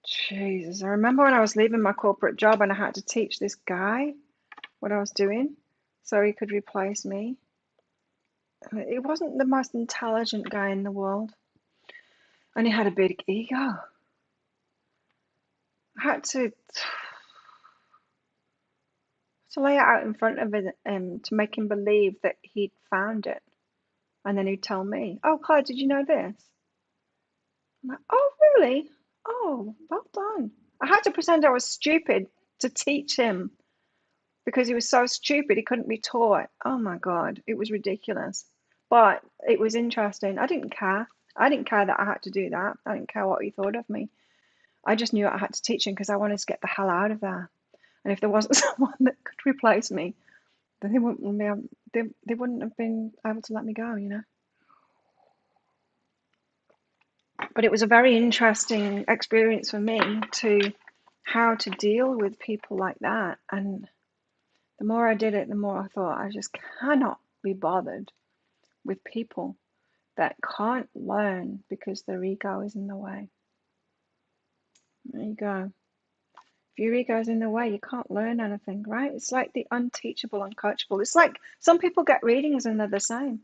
Jesus, I remember when I was leaving my corporate job and I had to teach this guy what I was doing so he could replace me. He wasn't the most intelligent guy in the world. And he had a big ego. I had to lay it out in front of him to make him believe that he'd found it. And then he'd tell me, oh, Claire, did you know this? I'm like, oh, really? Oh, well done. I had to pretend I was stupid to teach him because he was so stupid he couldn't be taught. Oh my God, it was ridiculous. But it was interesting. I didn't care. I didn't care that I had to do that. I didn't care what he thought of me. I just knew I had to teach him because I wanted to get the hell out of there. And if there wasn't someone that could replace me, then they wouldn't have been able to let me go, you know. But it was a very interesting experience for me to how to deal with people like that. And the more I did it, the more I thought I just cannot be bothered with people that can't learn because their ego is in the way. There you go. If your ego is in the way, you can't learn anything, right? It's like the unteachable, uncoachable. It's like some people get readings and they're the same.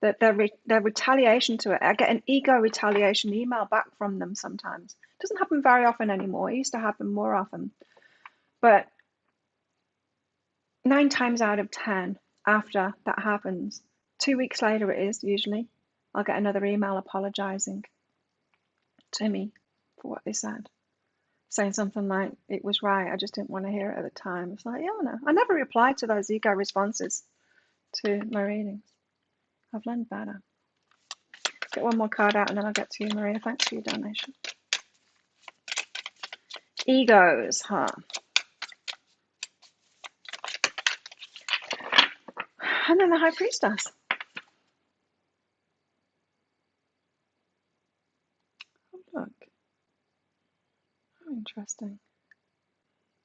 That their retaliation to it. I get an ego retaliation email back from them sometimes. It doesn't happen very often anymore. It used to happen more often. But 9 times out of 10, after that happens, 2 weeks later it is usually, I'll get another email apologizing to me for what they said. Saying something like, it was right, I just didn't want to hear it at the time. It's like, yeah, no. I never replied to those ego responses to my readings. I've learned better. Get one more card out and then I'll get to you, Maria. Thanks for your donation. Egos, huh? And then the High Priestess. Oh, look. How interesting.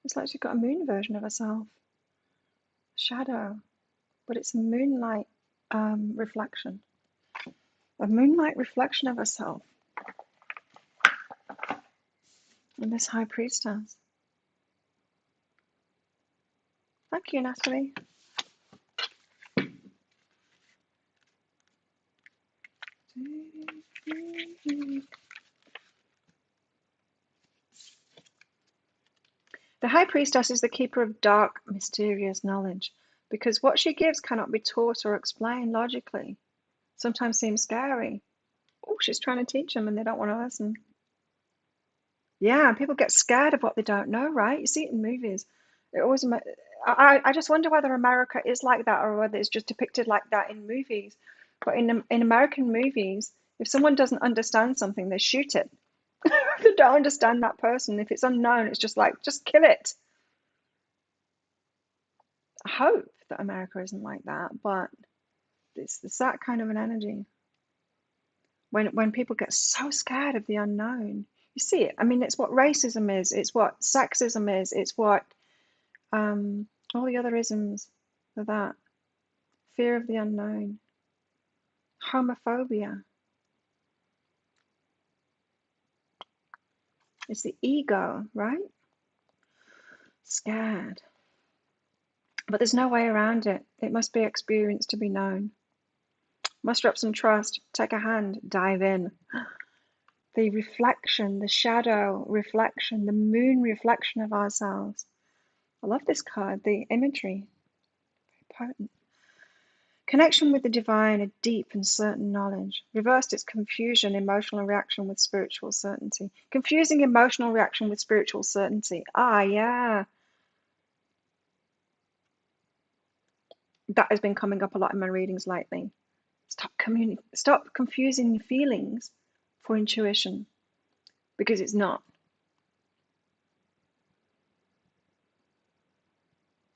It's like she's got a moon version of herself. Shadow. But it's a moonlight reflection. A moonlight reflection of herself. And this High Priestess. Thank you, Natalie. The High Priestess is the keeper of dark, mysterious knowledge, because what she gives cannot be taught or explained logically. Sometimes seems scary. Oh, she's trying to teach them and they don't want to listen. Yeah, people get scared of what they don't know, right? You see it in movies. It always, I just wonder whether America is like that or whether it's just depicted like that in movies. But in American movies, if someone doesn't understand something, they shoot it. If they don't understand that person, if it's unknown, it's just like, just kill it. I hope that America isn't like that, but it's that kind of an energy. When people get so scared of the unknown, you see it. I mean, it's what racism is. It's what sexism is. It's what all the other isms are that. Fear of the unknown. Homophobia. It's the ego, right? Scared. But there's no way around it. It must be experienced to be known. Muster up some trust. Take a hand. Dive in. The reflection, the shadow reflection, the moon reflection of ourselves. I love this card, the imagery. Very potent. Connection with the divine, a deep and certain knowledge. Reversed its confusion, emotional reaction with spiritual certainty. Confusing emotional reaction with spiritual certainty. Ah, yeah. That has been coming up a lot in my readings lately. Stop confusing feelings for intuition, because it's not.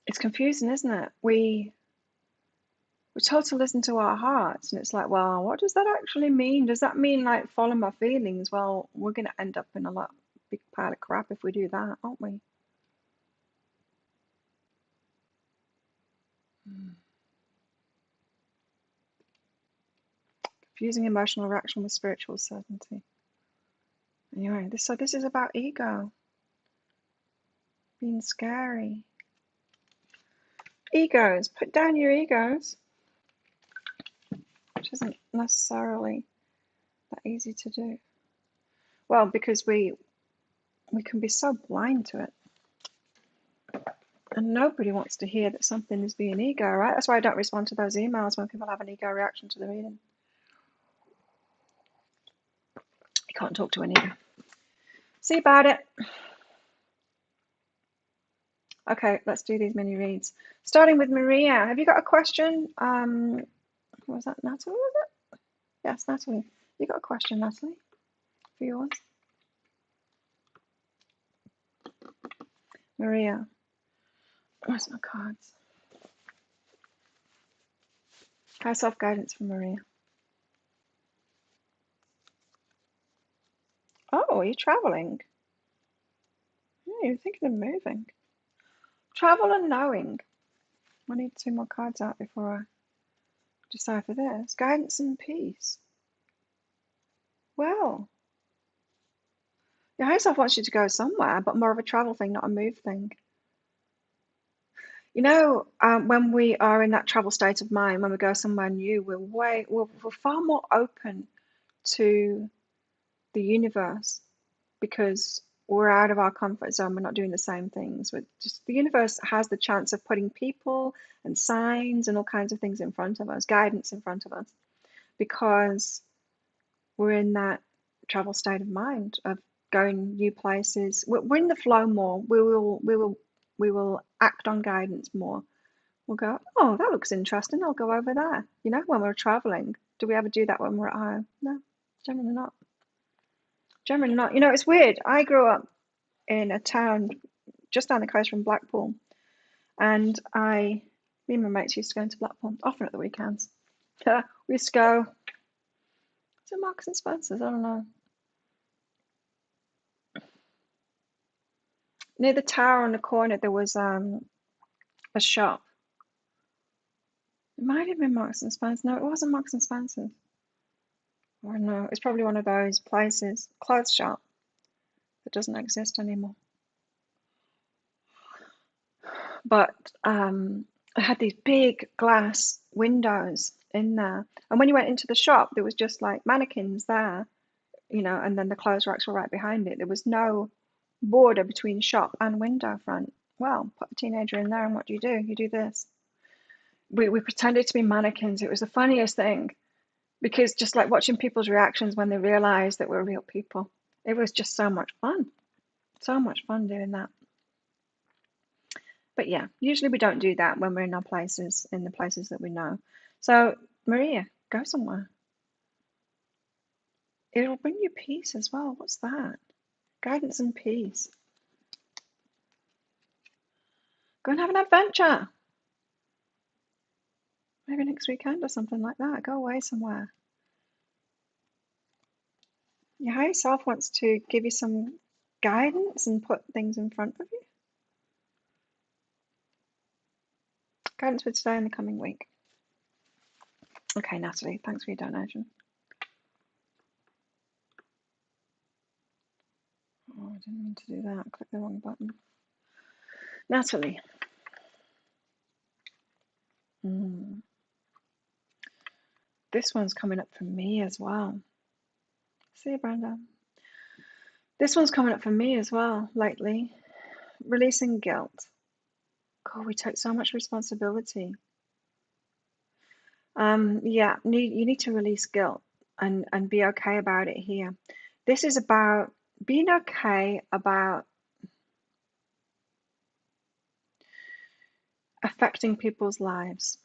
It's confusing, isn't it? We're told to listen to our hearts, and it's like, well, what does that actually mean? Does that mean like follow my feelings? Well, we're going to end up in a big pile of crap if we do that, aren't we? Confusing emotional reaction with spiritual certainty. Anyway, this is about ego being scary. Egos, put down your egos, which isn't necessarily that easy to do. Well, because we we can be so blind to it. And nobody wants to hear that something is being ego, right? That's why I don't respond to those emails when people have an ego reaction to the reading. You can't talk to an ego. See about it. Okay, let's do these mini reads. Starting with Maria. Have you got a question? What was that, Natalie, was it? Yes, Natalie. You got a question, Natalie, for yours? Maria. Where's my cards? High self-guidance for Maria. Oh, are you traveling? You're thinking of moving. Travel and knowing. I need 2 more cards out before I decide for this. Guidance and peace. Well, your higher self wants you to go somewhere, but more of a travel thing, not a move thing. You know, when we are in that travel state of mind, when we go somewhere new, we're far more open to the universe because we're out of our comfort zone. We're not doing the same things. The universe has the chance of putting people and signs and all kinds of things in front of us, guidance in front of us, because we're in that travel state of mind of going new places. We're in the flow more. We will act on guidance more. We'll go, oh, that looks interesting. I'll go over there. You know, when we're traveling, do we ever do that when we're at home? No, generally not. Generally not. You know, it's weird. I grew up in a town just down the coast from Blackpool, and me and my mates used to go into Blackpool often at the weekends. We used to go to Marks and Spencer's. I don't know. Near the tower on the corner, there was a shop. It might have been Marks and Spencer's. No, it wasn't Marks and Spencer's. Or no, it's probably one of those places, clothes shop, that doesn't exist anymore. But it had these big glass windows in there, and when you went into the shop, there was just like mannequins there, you know, and then the clothes racks were right behind it. There was no border between shop and window front. Well, put a teenager in there, and what do? You do this. We pretended to be mannequins. It was the funniest thing, because just like watching people's reactions when they realized that we're real people, it was just so much fun. So much fun doing that. But yeah, usually we don't do that when we're in our places, in the places that we know. So, Maria, go somewhere. It'll bring you peace as well. What's that? Guidance and peace. Go and have an adventure. Maybe next weekend or something like that. Go away somewhere. Your higher self wants to give you some guidance and put things in front of you. Guidance for today and the coming week. Okay, Natalie, thanks for your donation. Oh, I didn't mean to do that. I clicked the wrong button. Natalie. This one's coming up for me as well. See you, Brenda. This one's coming up for me as well lately. Releasing guilt. God, we take so much responsibility. Yeah, you need to release guilt and be okay about it here. This is about being okay about affecting people's lives.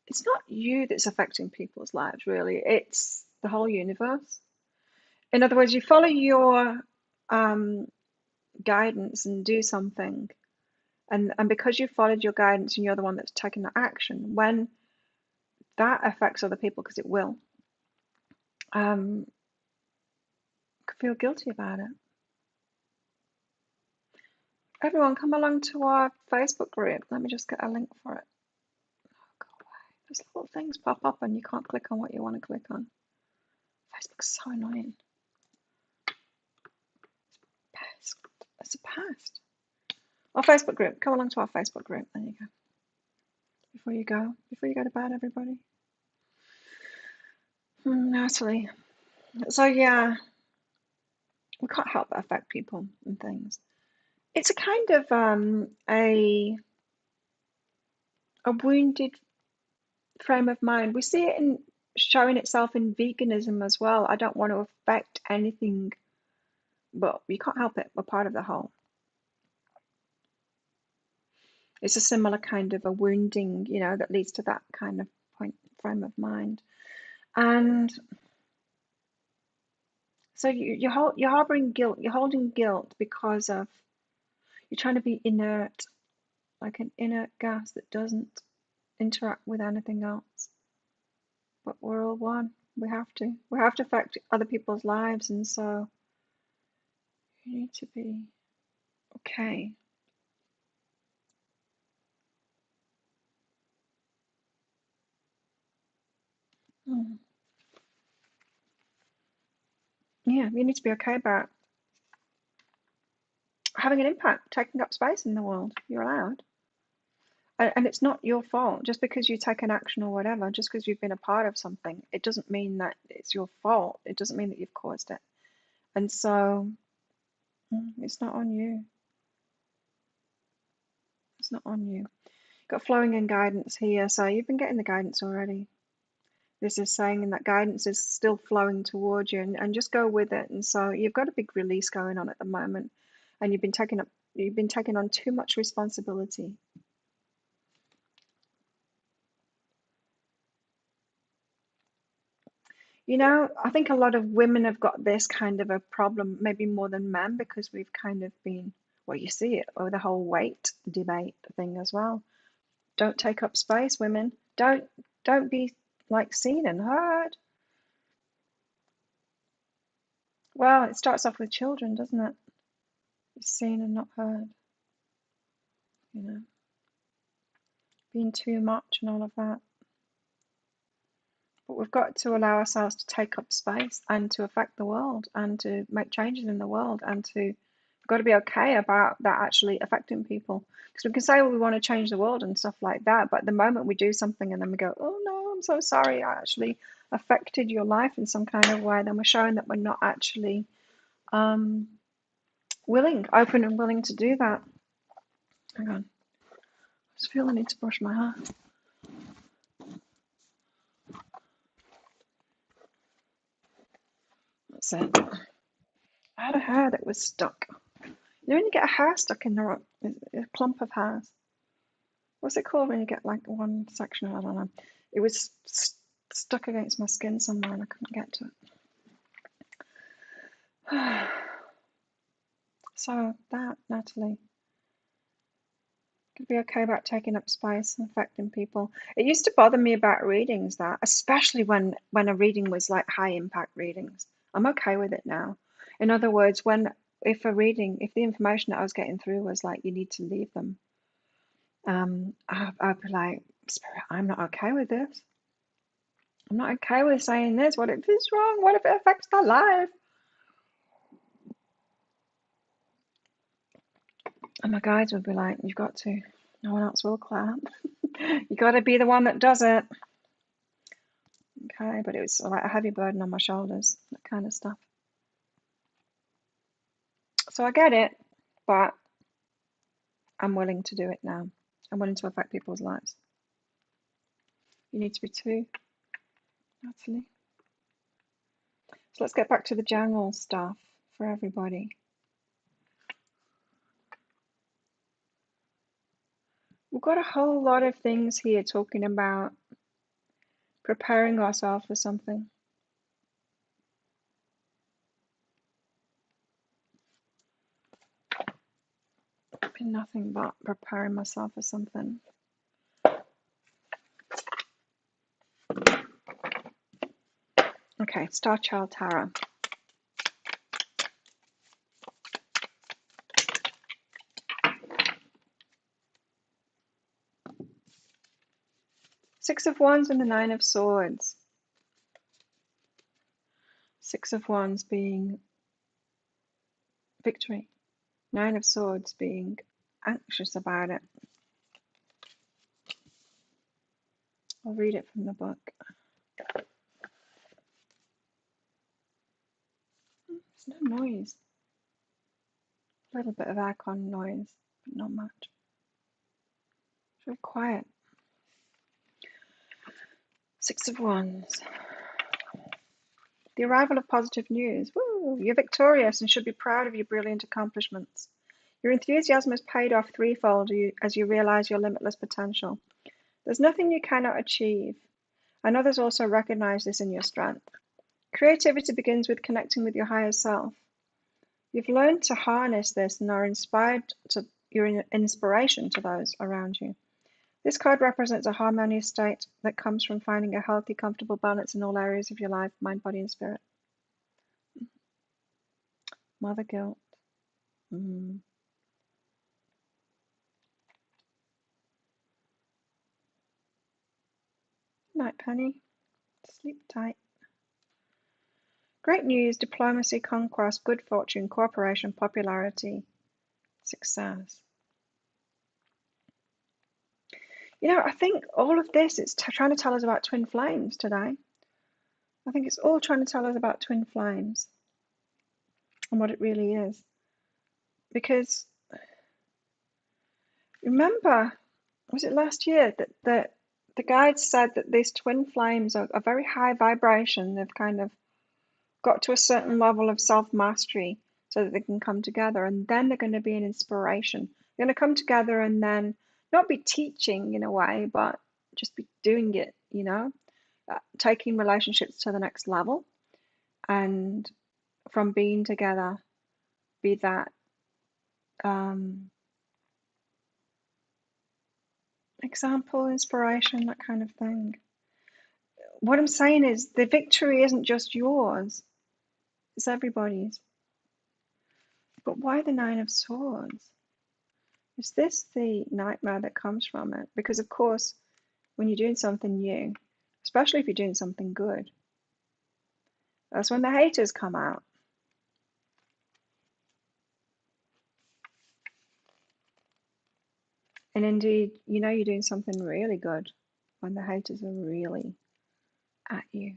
It's not you that's affecting people's lives, really. It's the whole universe. In other words, you follow your guidance and do something, and because you followed your guidance and you're the one that's taking the action, when that affects other people, because it will, feel guilty about it. Everyone, come along to our Facebook group. Let me just get a link for it. Oh, go away. Those little things pop up and you can't click on what you want to click on. Facebook's so annoying. It's a pest. Our Facebook group. Come along to our Facebook group. There you go. Before you go to bed, everybody. Natalie. So yeah, We can't help but affect people and things. It's a kind of a wounded frame of mind. We see it in showing itself in veganism as well. I don't want to affect anything, but you can't help it. We're part of the whole. It's a similar kind of a wounding, you know, that leads to that kind of frame of mind. And so you're harboring guilt. You're holding guilt because of you're trying to be inert, like an inert gas that doesn't interact with anything else. But we're all one. We have to. We have to affect other people's lives, and so you need to be okay. Mm. Yeah, you need to be okay about having an impact, taking up space in the world. You're allowed. And it's not your fault. Just because you take an action or whatever, just because you've been a part of something, it doesn't mean that it's your fault. It doesn't mean that you've caused it. And so it's not on you. It's not on you. Got flowing and guidance here. So you've been getting the guidance already. This is saying that guidance is still flowing towards you, and just go with it. And so you've got a big release going on at the moment, and you've been taking on too much responsibility. You know, I think a lot of women have got this kind of a problem, maybe more than men, because we've kind of been, well, you see it, or the whole weight debate thing as well. Don't take up space, women. Don't be like seen and heard. Well, it starts off with children, doesn't it? Seen and not heard, you know, being too much and all of that. But we've got to allow ourselves to take up space and to affect the world and to make changes in the world, and we've got to be okay about that actually affecting people. Because we can say, well, we want to change the world and stuff like that, but the moment we do something and then we go, oh no, I'm so sorry, I actually affected your life in some kind of way, then we're showing that we're not actually open and willing to do that. Hang on. I just feel I need to brush my hair. That's it. I had a hair that was stuck. You know when you get a hair stuck in a clump of hairs? What's it called when you get like one section? I don't know. It was stuck against my skin somewhere and I couldn't get to it. So that, Natalie, could be okay about taking up space and affecting people. It used to bother me about readings, that especially when a reading was like high impact readings. I'm okay with it now. In other words, if the information that I was getting through was like, you need to leave them, I'd be like, Spirit, I'm not okay with this. I'm not okay with saying this. What if it's wrong? What if it affects their life? And my guides would be like, you've got to. No one else will, Claire. You got to be the one that does it. Okay, but it was like a heavy burden on my shoulders, that kind of stuff. So I get it, but I'm willing to do it now. I'm willing to affect people's lives. You need to be too, Natalie. So let's get back to the general stuff for everybody. We've got a whole lot of things here talking about preparing ourselves for something. Been nothing but preparing myself for something. Okay, Starchild Tarot. Six of Wands and the Nine of Swords. Six of Wands being victory. Nine of Swords being anxious about it. I'll read it from the book. There's no noise. A little bit of aircon noise, but not much. It's very quiet. 6 of Wands. The arrival of positive news. Woo! You're victorious and should be proud of your brilliant accomplishments. Your enthusiasm is paid off threefold as you realize your limitless potential. There's nothing you cannot achieve, and others also recognize this in your strength. Creativity begins with connecting with your higher self. You've learned to harness this and are inspired to you're an inspiration to those around you. This card represents a harmonious state that comes from finding a healthy, comfortable balance in all areas of your life, mind, body, and spirit. Mother guilt. Night, Penny. Sleep tight. Great news, diplomacy, conquest, good fortune, cooperation, popularity, success. You know, I think all of this is trying to tell us about twin flames today. I think it's all trying to tell us about twin flames and what it really is. Because remember, was it last year that the guides said that these twin flames are very high vibration. They've kind of got to a certain level of self-mastery so that they can come together, and then they're going to be an inspiration. They're going to come together and then not be teaching in a way, but just be doing it, you know, taking relationships to the next level, and from being together, be that example, inspiration, that kind of thing. What I'm saying is the victory isn't just yours, it's everybody's. But why the Nine of Swords? Is this the nightmare that comes from it? Because of course, when you're doing something new, especially if you're doing something good, that's when the haters come out. And indeed, you know you're doing something really good when the haters are really at you.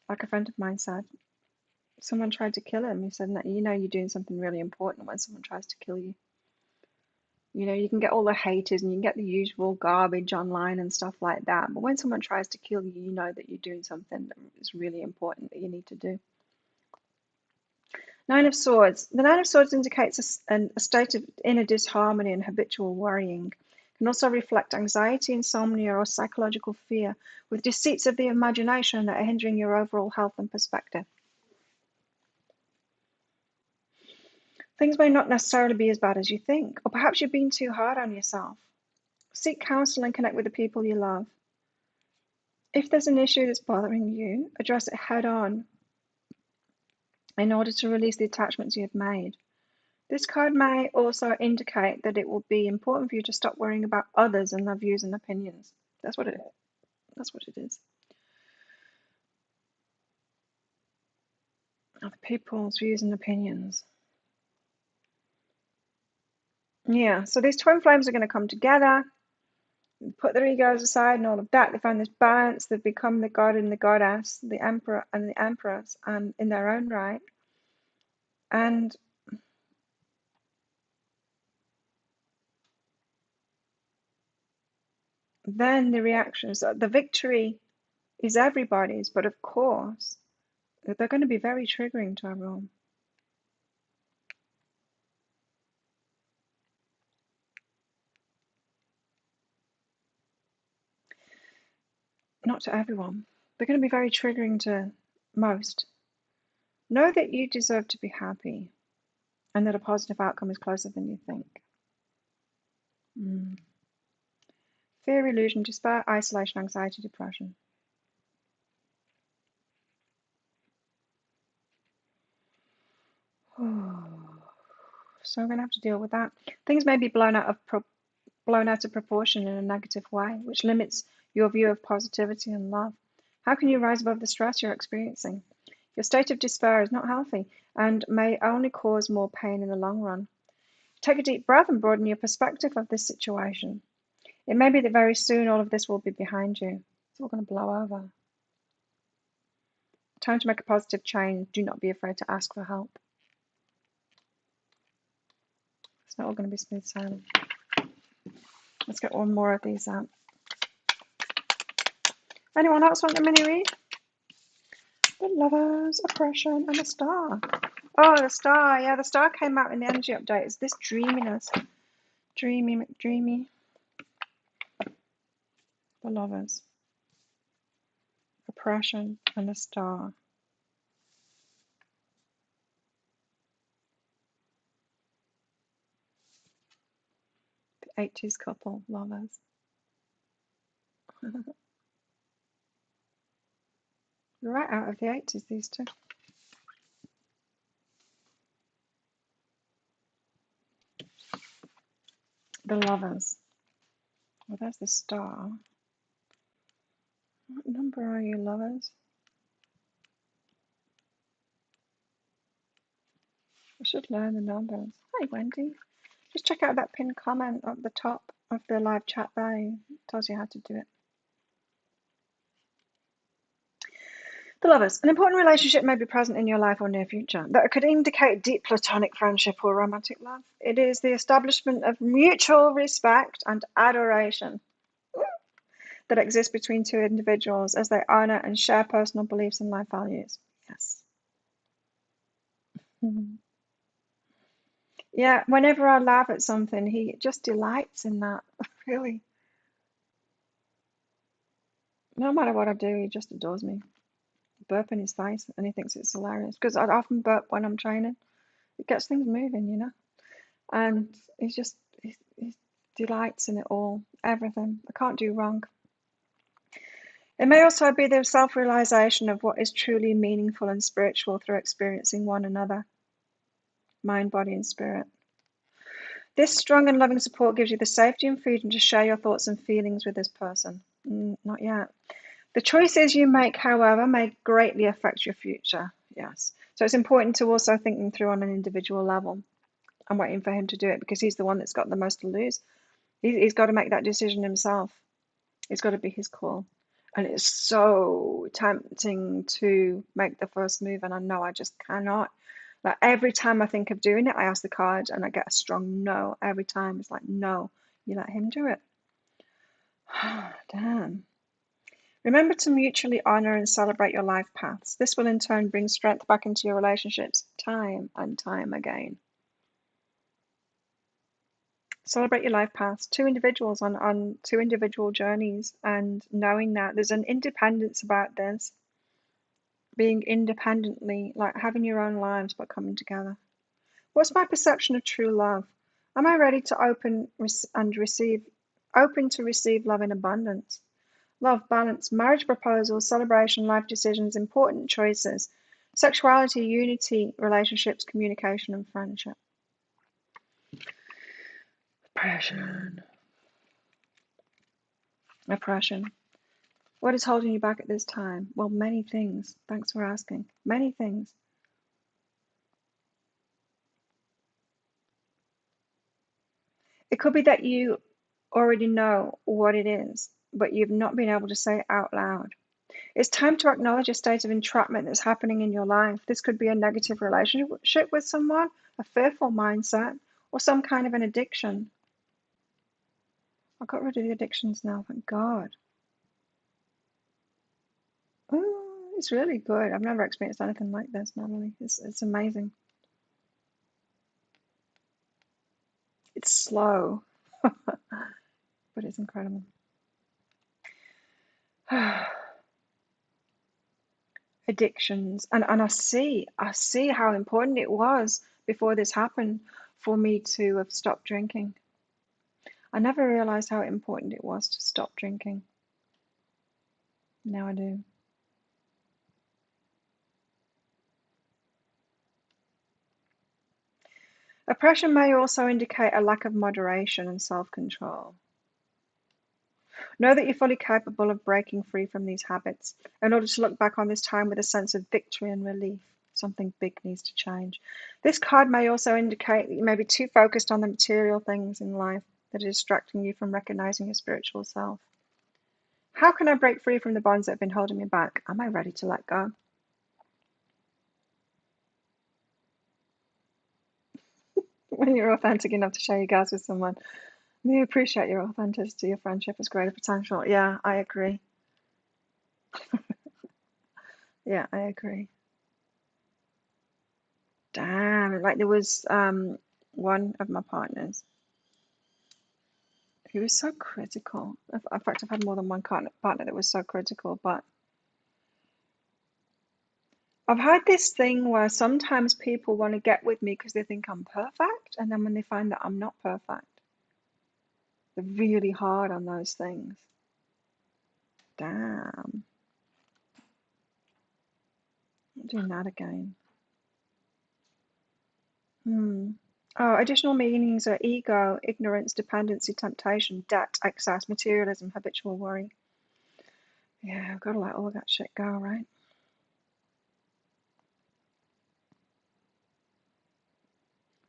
Like a friend of mine said, someone tried to kill him. He said, you know you're doing something really important when someone tries to kill you. You know, you can get all the haters and you can get the usual garbage online and stuff like that. But when someone tries to kill you, you know that you're doing something that is really important that you need to do. Nine of Swords. The Nine of Swords indicates a state of inner disharmony and habitual worrying. It can also reflect anxiety, insomnia, or psychological fear, with deceits of the imagination that are hindering your overall health and perspective. Things may not necessarily be as bad as you think, or perhaps you're being too hard on yourself. Seek counsel and connect with the people you love. If there's an issue that's bothering you, address it head on in order to release the attachments you have made. This card may also indicate that it will be important for you to stop worrying about others and their views and opinions. That's what it is. That's what it is. Other people's views and opinions. Yeah, so these twin flames are going to come together, put their egos aside and all of that. They find this balance. They've become the god and the goddess, the emperor and the empress, and in their own right. And then the reactions, the victory is everybody's, but of course, they're going to be very triggering to everyone. Not to everyone. They're going to be very triggering to most. Know that you deserve to be happy and that a positive outcome is closer than you think. Fear, illusion, despair, isolation, anxiety, depression. So I'm going to have to deal with that. Things may be blown out of proportion in a negative way, which limits your view of positivity and love. How can you rise above the stress you're experiencing? Your state of despair is not healthy and may only cause more pain in the long run. Take a deep breath and broaden your perspective of this situation. It may be that very soon all of this will be behind you. It's all going to blow over. Time to make a positive change. Do not be afraid to ask for help. It's not all going to be smooth sailing. Let's get one more of these out. Anyone else want a mini read? The Lovers, Oppression, and the Star. Oh, the Star. Yeah, the Star came out in the energy update. It's this dreaminess. Dreamy McDreamy. The Lovers, Oppression, and the Star. The 80s couple, lovers. Right out of the 80s, these two. The Lovers. Well, there's the Star. What number are you, lovers? I should learn the numbers. Hi, Wendy. Just check out that pinned comment at the top of the live chat there. It tells you how to do it. The Lovers. An important relationship may be present in your life or near future that could indicate deep platonic friendship or romantic love. It is the establishment of mutual respect and adoration that exists between two individuals as they honor and share personal beliefs and life values. Yes. Yeah, whenever I laugh at something, he just delights in that, really. No matter what I do, he just adores me. Burp in his face, and he thinks it's hilarious because I often burp when I'm training. It gets things moving, you know. And he delights in it all, everything. I can't do wrong. It may also be the self-realization of what is truly meaningful and spiritual through experiencing one another, mind, body, and spirit. This strong and loving support gives you the safety and freedom to share your thoughts and feelings with this person. Not yet. The choices you make, however, may greatly affect your future. Yes. So it's important to also think them through on an individual level. I'm waiting for him to do it because he's the one that's got the most to lose. He's got to make that decision himself. It's got to be his call. And it's so tempting to make the first move, and I know I just cannot. Like every time I think of doing it, I ask the card and I get a strong no. Every time it's like, no, you let him do it. Damn. Remember to mutually honor and celebrate your life paths. This will in turn bring strength back into your relationships time and time again. Celebrate your life paths. Two individuals on two individual journeys, and knowing that there's an independence about this. Being independently, like having your own lives but coming together. What's my perception of true love? Am I ready to open to receive love in abundance? Love, balance, marriage proposals, celebration, life decisions, important choices, sexuality, unity, relationships, communication, and friendship. Oppression. What is holding you back at this time? Well, many things. Thanks for asking. Many things. It could be that you already know what it is, but you've not been able to say it out loud. It's time to acknowledge a state of entrapment that's happening in your life. This could be a negative relationship with someone, a fearful mindset, or some kind of an addiction. I got rid of the addictions now, thank God. Oh, it's really good. I've never experienced anything like this, Natalie. It's amazing. It's slow, but it's incredible. Addictions, and I see how important it was before this happened for me to have stopped drinking. I never realized how important it was to stop drinking. Now I do. Oppression may also indicate a lack of moderation and self-control. Know that you're fully capable of breaking free from these habits in order to look back on this time with a sense of victory and relief. Something big needs to change. This card may also indicate that you may be too focused on the material things in life that are distracting you from recognizing your spiritual self. How can I break free from the bonds that have been holding me back? Am I ready to let go? when you're authentic enough to share your gas with someone. They appreciate your authenticity, your friendship has greater potential. Yeah, I agree. Yeah, I agree. Damn, like there was one of my partners who was so critical. In fact, I've had more than one partner that was so critical, but I've had this thing where sometimes people want to get with me because they think I'm perfect, and then when they find that I'm not perfect, they're really hard on those things. Damn, I'm doing that again. Oh, additional meanings are ego, ignorance, dependency, temptation, debt, excess, materialism, habitual worry. Yeah, I've got to let all of that shit go, right?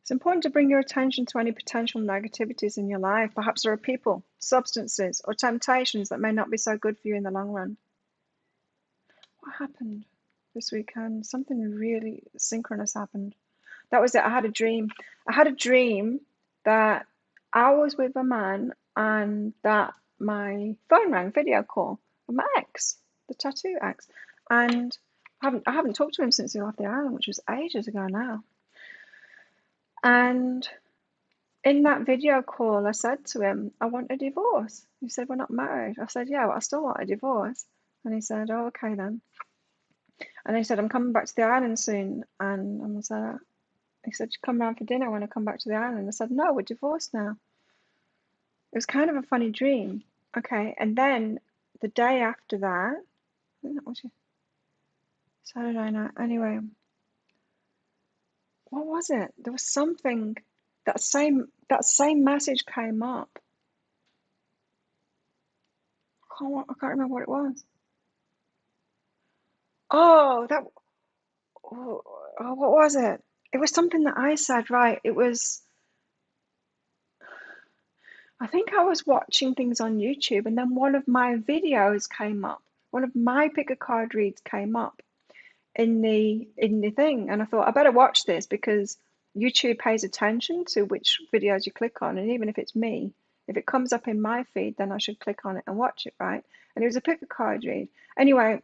It's important to bring your attention to any potential negativities in your life. Perhaps there are people, substances, or temptations that may not be so good for you in the long run. What happened this weekend? Something really synchronous happened. That was it. I had a dream. I had a dream that I was with a man and that my phone rang, video call, with my ex, the tattoo ex. And I haven't talked to him since he left the island, which was ages ago now. And in that video call, I said to him, I want a divorce. He said, we're not married. I said, yeah, well, I still want a divorce. And he said, oh, okay then. And he said, I'm coming back to the island soon. And I said, he said, you come round for dinner when I come back to the island. I said, no, we're divorced now. It was kind of a funny dream. Okay, and then the day after that, I think that was Saturday night. Anyway, what was it? There was something, that same message came up. I can't remember what it was. Oh, what was it? It was something that I said, right? It was, I think I was watching things on YouTube and then one of my videos came up. One of my pick a card reads came up in the thing, and I thought I better watch this because YouTube pays attention to which videos you click on, and even if it's me, if it comes up in my feed, then I should click on it and watch it, right? And it was a pick a card read. Anyway,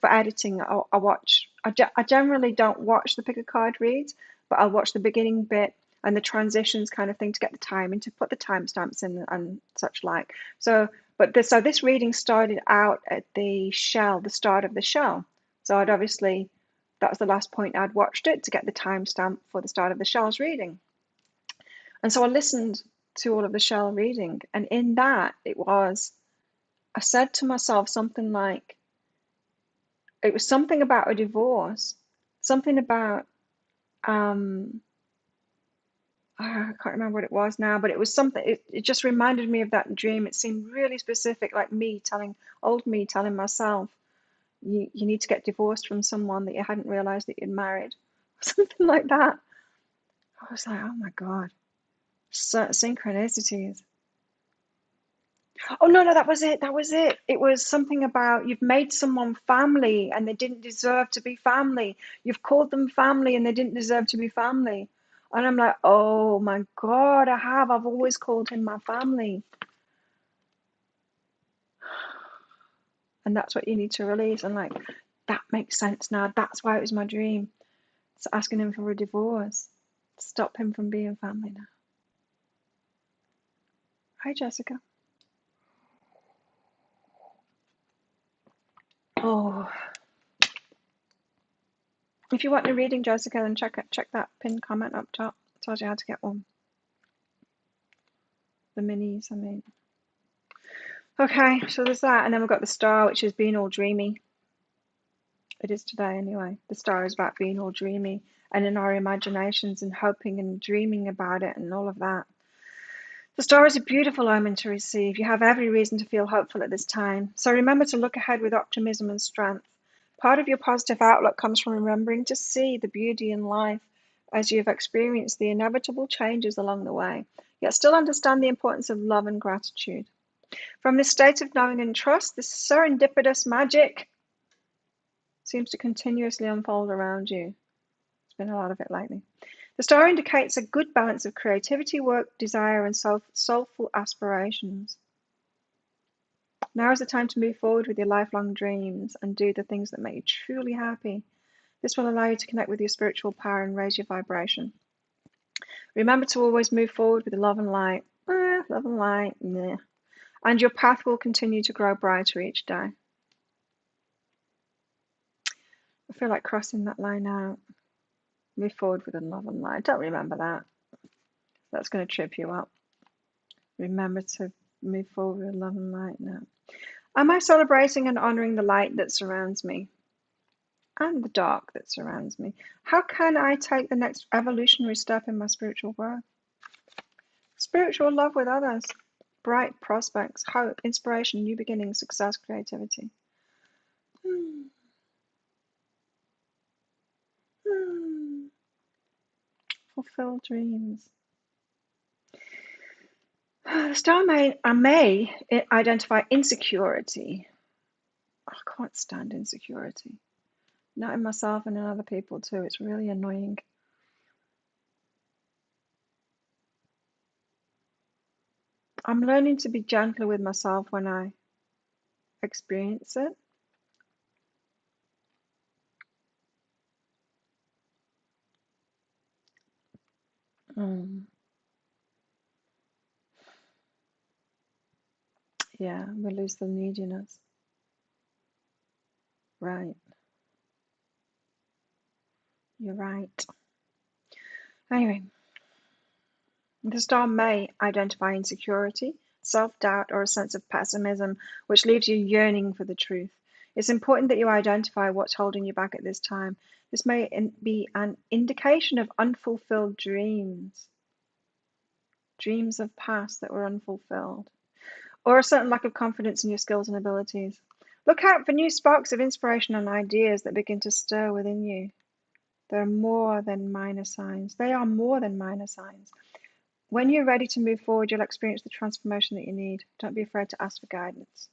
for editing, I generally don't watch the pick a card reads, but I'll watch the beginning bit and the transitions kind of thing to get the time and to put the timestamps in and such like. So this reading started out at the start of the shell. So that was the last point I'd watched it to get the timestamp for the start of the shell's reading. And so I listened to all of the shell reading, and in that I said to myself something like, it was something about a divorce, something about, I can't remember what it was now, but it was something, it just reminded me of that dream. It seemed really specific, like old me telling myself, you need to get divorced from someone that you hadn't realized that you'd married, something like that. I was like, oh my God, synchronicities. Oh no, that was it. That was it. It was something about you've made someone family and they didn't deserve to be family. You've called them family and they didn't deserve to be family. And I'm like, oh my God, I have. I've always called him my family. And that's what you need to release. And like, that makes sense now. That's why it was my dream. It's asking him for a divorce. Stop him from being family now. Hi, Jessica. Oh, if you want a reading, Jessica, then check that pinned comment up top. It tells you how to get one. The minis, I mean. Okay, so there's that, and then we've got the star, which is being all dreamy. It is today anyway. The star is about being all dreamy and in our imaginations and hoping and dreaming about it and all of that. The star is a beautiful omen to receive. You have every reason to feel hopeful at this time. So remember to look ahead with optimism and strength. Part of your positive outlook comes from remembering to see the beauty in life as you've experienced the inevitable changes along the way, yet still understand the importance of love and gratitude. From this state of knowing and trust, this serendipitous magic seems to continuously unfold around you. There's been a lot of it lately. The star indicates a good balance of creativity, work, desire, and soulful aspirations. Now is the time to move forward with your lifelong dreams and do the things that make you truly happy. This will allow you to connect with your spiritual power and raise your vibration. Remember to always move forward with love and light. Love and light, meh. And your path will continue to grow brighter each day. I feel like crossing that line out. Move forward with love and light. Don't remember that. That's going to trip you up. Remember to move forward with love and light now. Am I celebrating and honoring the light that surrounds me and the dark that surrounds me? How can I take the next evolutionary step in my spiritual growth? Spiritual love with others, bright prospects, hope, inspiration, new beginnings, success, creativity. Fulfill dreams. The star may identify insecurity. I can't stand insecurity. Not in myself and in other people too. It's really annoying. I'm learning to be gentler with myself when I experience it. Yeah, we lose the neediness. Right. You're right. Anyway, the star may identify insecurity, self-doubt, or a sense of pessimism, which leaves you yearning for the truth. It's important that you identify what's holding you back at this time. This may be an indication of unfulfilled dreams, dreams of past that were unfulfilled, or a certain lack of confidence in your skills and abilities. Look out for new sparks of inspiration and ideas that begin to stir within you. They're more than minor signs. They are more than minor signs. When you're ready to move forward, you'll experience the transformation that you need. Don't be afraid to ask for guidance.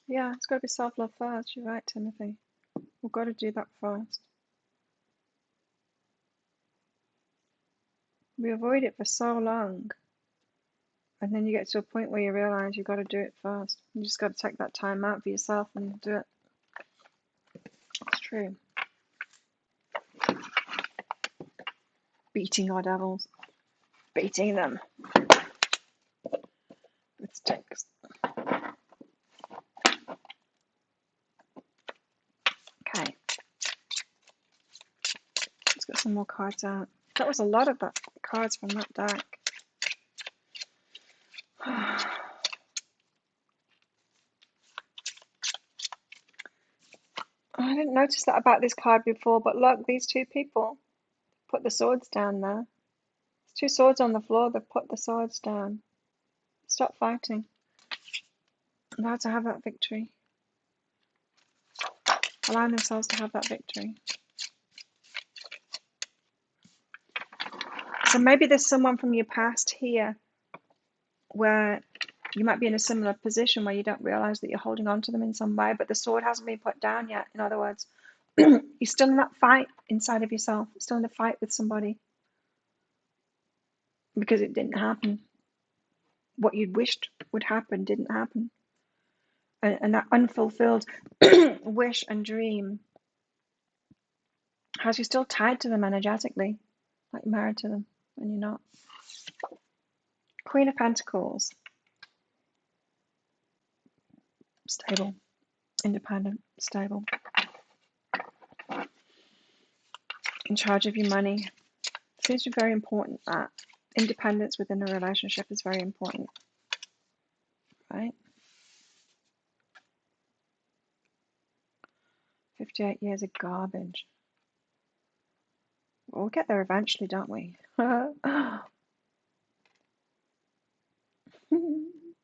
Yeah, it's got to be self-love first. You're right, Timothy. We've got to do that first. We avoid it for so long. And then you get to a point where you realize you've got to do it first. You just got to take that time out for yourself and do it. It's true. Beating our devils. Beating them with sticks. Okay. Let's get some more cards out. That was a lot of cards from that deck. I didn't notice that about this card before, but look, these two people put the swords down there. There's two swords on the floor. They've put the swords down. Stop fighting. Allow to have that victory. Allowing themselves to have that victory. So maybe there's someone from your past here where you might be in a similar position where you don't realize that you're holding on to them in some way, but the sword hasn't been put down yet. In other words, you're still in that fight inside of yourself, still in a fight with somebody because it didn't happen. What you'd wished would happen didn't happen. And that unfulfilled wish and dream has you still tied to them energetically, like you're married to them when you're not. Queen of Pentacles. Stable, independent, stable. In charge of your money. It seems to be very important that independence within a relationship is very important. Right? 58 years of garbage. We'll get there eventually, don't we?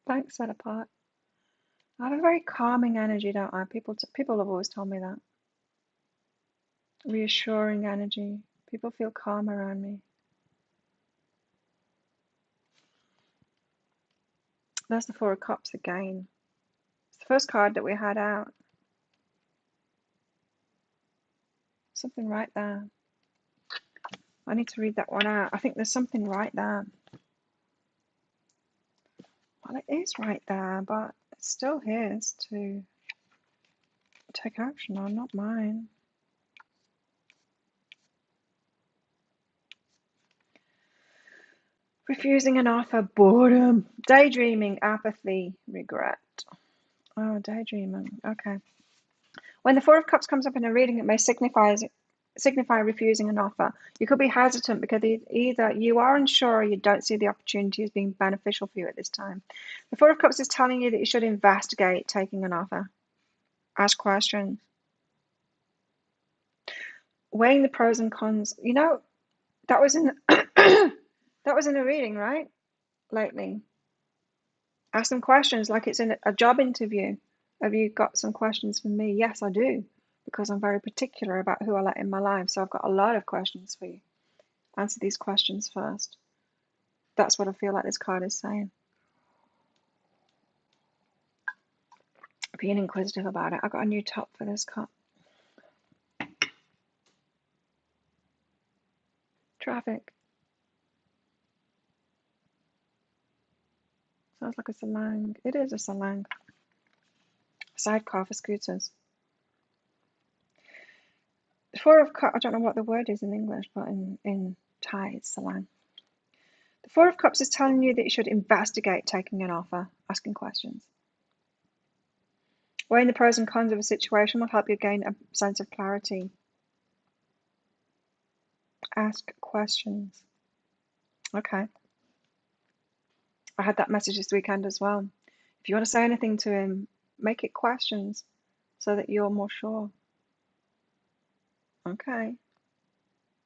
Banks set apart. I have a very calming energy, don't I? People have always told me that. Reassuring energy. People feel calm around me. There's the Four of Cups again. It's the first card that we had out. Something right there. I need to read that one out. I think there's something right there. Well, it is right there, but it's still his to take action on, not mine. Refusing an offer, boredom, daydreaming, apathy, regret. Oh, daydreaming. Okay. When the Four of Cups comes up in a reading, it may signify refusing an offer. You could be hesitant because either you are unsure or you don't see the opportunity as being beneficial for you at this time. The Four of Cups is telling you that you should investigate taking an offer. Ask questions. Weighing the pros and cons. You know, that was in that was in a reading, right? Lately. Ask them questions like it's in a job interview. Have you got some questions for me? Yes, I do, because I'm very particular about who I let in my life. So I've got a lot of questions for you. Answer these questions first. That's what I feel like this card is saying. Being inquisitive about it. I got a new top for this cup. Traffic. Sounds like a salang. It is a salang. Sidecar for scooters. The Four of Cups, I don't know what the word is in English, but in Thai it's salang. The Four of Cups is telling you that you should investigate taking an offer, asking questions. Weighing the pros and cons of a situation will help you gain a sense of clarity. Ask questions. Okay. I had that message this weekend as well. If you want to say anything to him, make it questions so that you're more sure. Okay.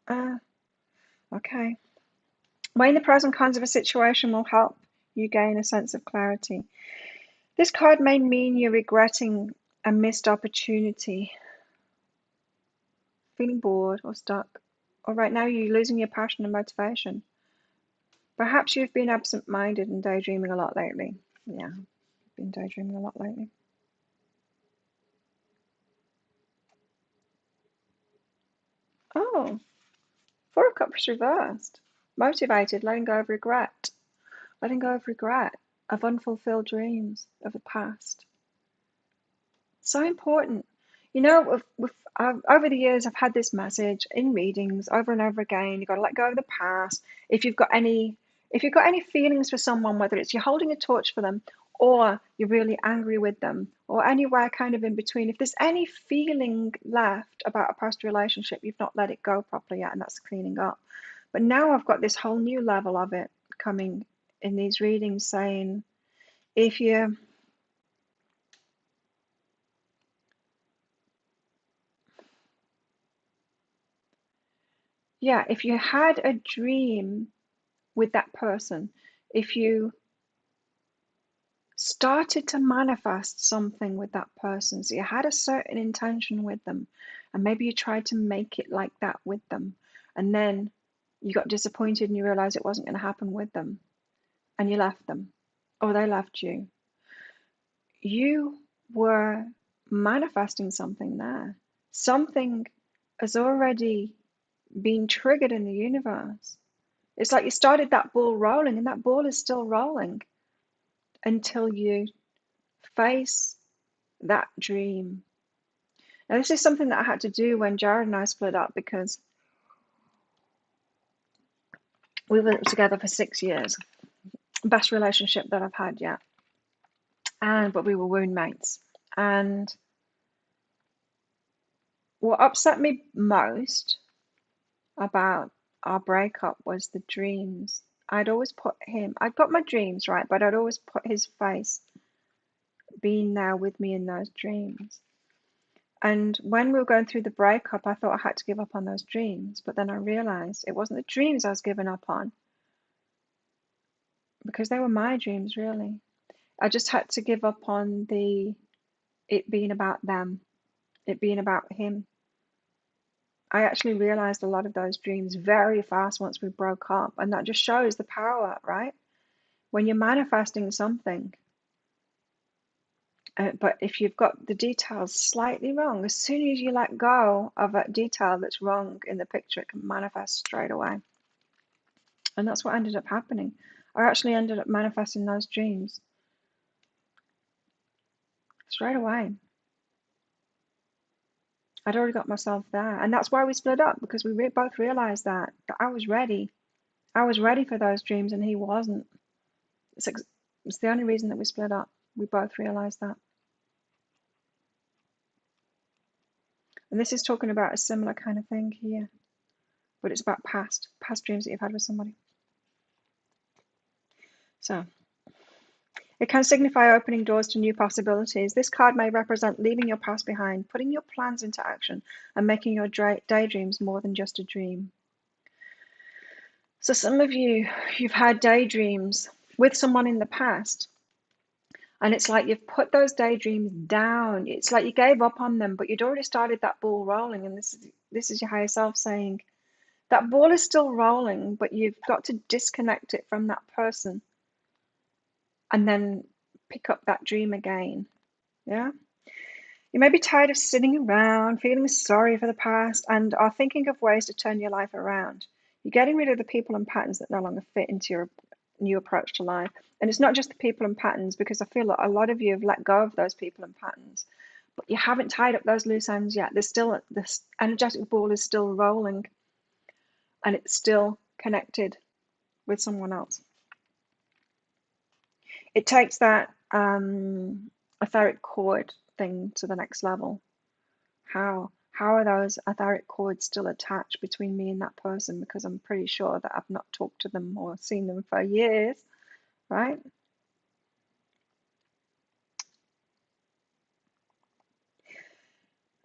Okay. Weighing the pros and cons of a situation will help you gain a sense of clarity. This card may mean you're regretting a missed opportunity, feeling bored or stuck, or right now you're losing your passion and motivation. Perhaps you've been absent-minded and daydreaming a lot lately. Yeah, I've been daydreaming a lot lately. Oh, Four of Cups reversed. Motivated, letting go of regret. Letting go of regret, of unfulfilled dreams, of the past. So important. You know, over the years, I've had this message in readings over and over again. You've got to let go of the past. If you've got any feelings for someone, whether it's you're holding a torch for them or you're really angry with them or anywhere kind of in between, if there's any feeling left about a past relationship, you've not let it go properly yet, and that's cleaning up. But now I've got this whole new level of it coming in these readings saying, if you had a dream with that person, if you started to manifest something with that person, so you had a certain intention with them, and maybe you tried to make it like that with them, and then you got disappointed and you realized it wasn't going to happen with them, and you left them, or they left you. You were manifesting something there. Something has already been triggered in the universe. It's like you started that ball rolling, and that ball is still rolling until you face that dream. Now, this is something that I had to do when Jared and I split up because we were together for 6 years. Best relationship that I've had yet. But we were roommates. And what upset me most about our breakup was the dreams. I'd got my dreams right, but I'd always put his face being there with me in those dreams. And when we were going through the breakup, I thought I had to give up on those dreams. But then I realized it wasn't the dreams I was giving up on, because they were my dreams, really. I just had to give up on it being about them, it being about him. I actually realized a lot of those dreams very fast once we broke up. And that just shows the power, right? when you're manifesting something, but if you've got the details slightly wrong, as soon as you let go of a detail that's wrong in the picture, it can manifest straight away. And that's what ended up happening. I actually ended up manifesting those dreams straight away. I'd already got myself there. And that's why we split up, because we both realized that I was ready. I was ready for those dreams and he wasn't. It's the only reason that we split up. We both realized that. And this is talking about a similar kind of thing here, but it's about past dreams that you've had with somebody. So it can signify opening doors to new possibilities. This card may represent leaving your past behind, putting your plans into action, and making your daydreams more than just a dream. So some of you, you've had daydreams with someone in the past, and it's like you've put those daydreams down. It's like you gave up on them, but you'd already started that ball rolling, and this is your higher self saying, that ball is still rolling, but you've got to disconnect it from that person and then pick up that dream again. Yeah? You may be tired of sitting around, feeling sorry for the past, and are thinking of ways to turn your life around. You're getting rid of the people and patterns that no longer fit into your new approach to life. And it's not just the people and patterns, because I feel like a lot of you have let go of those people and patterns, but you haven't tied up those loose ends yet. There's still, this energetic ball is still rolling, and it's still connected with someone else. It takes that etheric cord thing to the next level. How are those etheric cords still attached between me and that person? Because I'm pretty sure that I've not talked to them or seen them for years, right?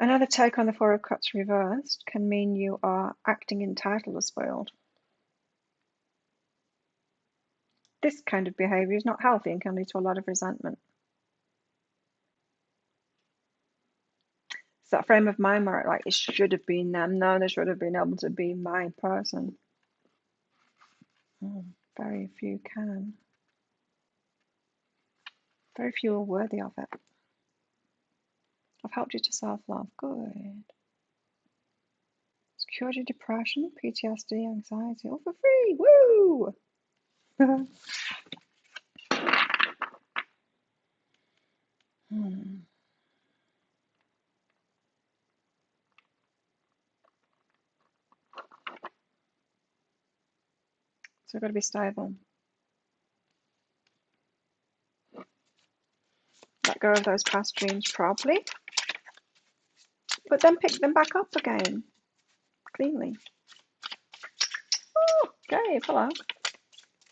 Another take on the Four of Cups reversed can mean you are acting entitled or spoiled. This kind of behavior is not healthy and can lead to a lot of resentment. It's that frame of mind where like it should have been them. No, they should have been able to be my person. Very few can. Very few are worthy of it. I've helped you to self-love. Good. It's cured your depression, PTSD, anxiety, all for free. Woo! So we've got to be stable. Let go of those past dreams properly, but then pick them back up again, cleanly. Oh, Gabe, hello.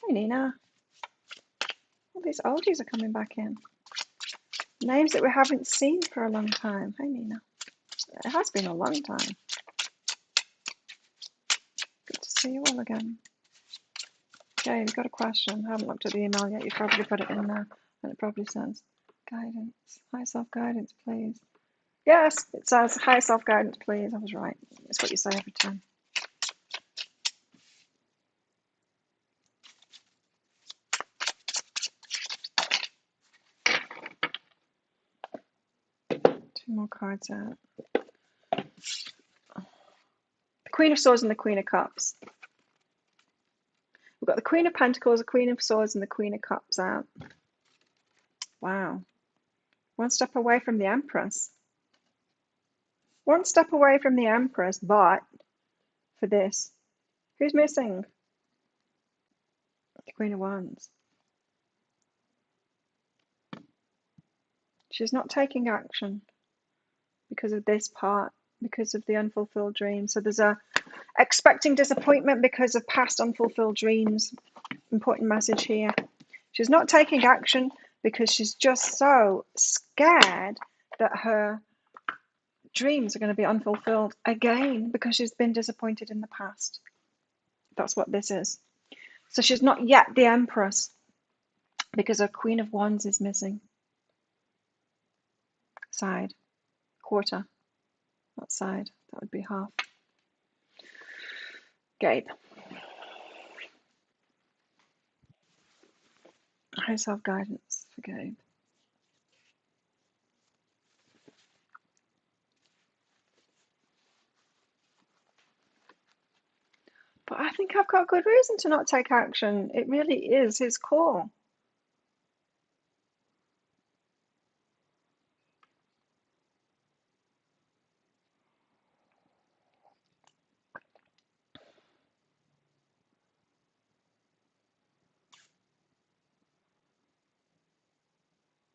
Hey, Nina. All these oldies are coming back in. Names that we haven't seen for a long time. Hey, Nina. It has been a long time. Good to see you all again. Okay, you've got a question. I haven't looked at the email yet. You probably put it in there, and it probably says guidance. High self-guidance, please. Yes, it says high self-guidance, please. I was right. It's what you say every time. Two more cards out. The Queen of Swords and the Queen of Cups. We've got the Queen of Pentacles, the Queen of Swords, and the Queen of Cups out. Wow. One step away from the Empress. One step away from the Empress, but for this, who's missing? The Queen of Wands. She's not taking action because of this part, because of the unfulfilled dreams. So there's a expecting disappointment because of past unfulfilled dreams. Important message here. She's not taking action because she's just so scared that her dreams are going to be unfulfilled again because she's been disappointed in the past. That's what this is. So she's not yet the Empress because her Queen of Wands is missing. Side. Quarter. Not side. That would be half. Gabe. high self guidance for Gabe. But I think I've got good reason to not take action. It really is his call.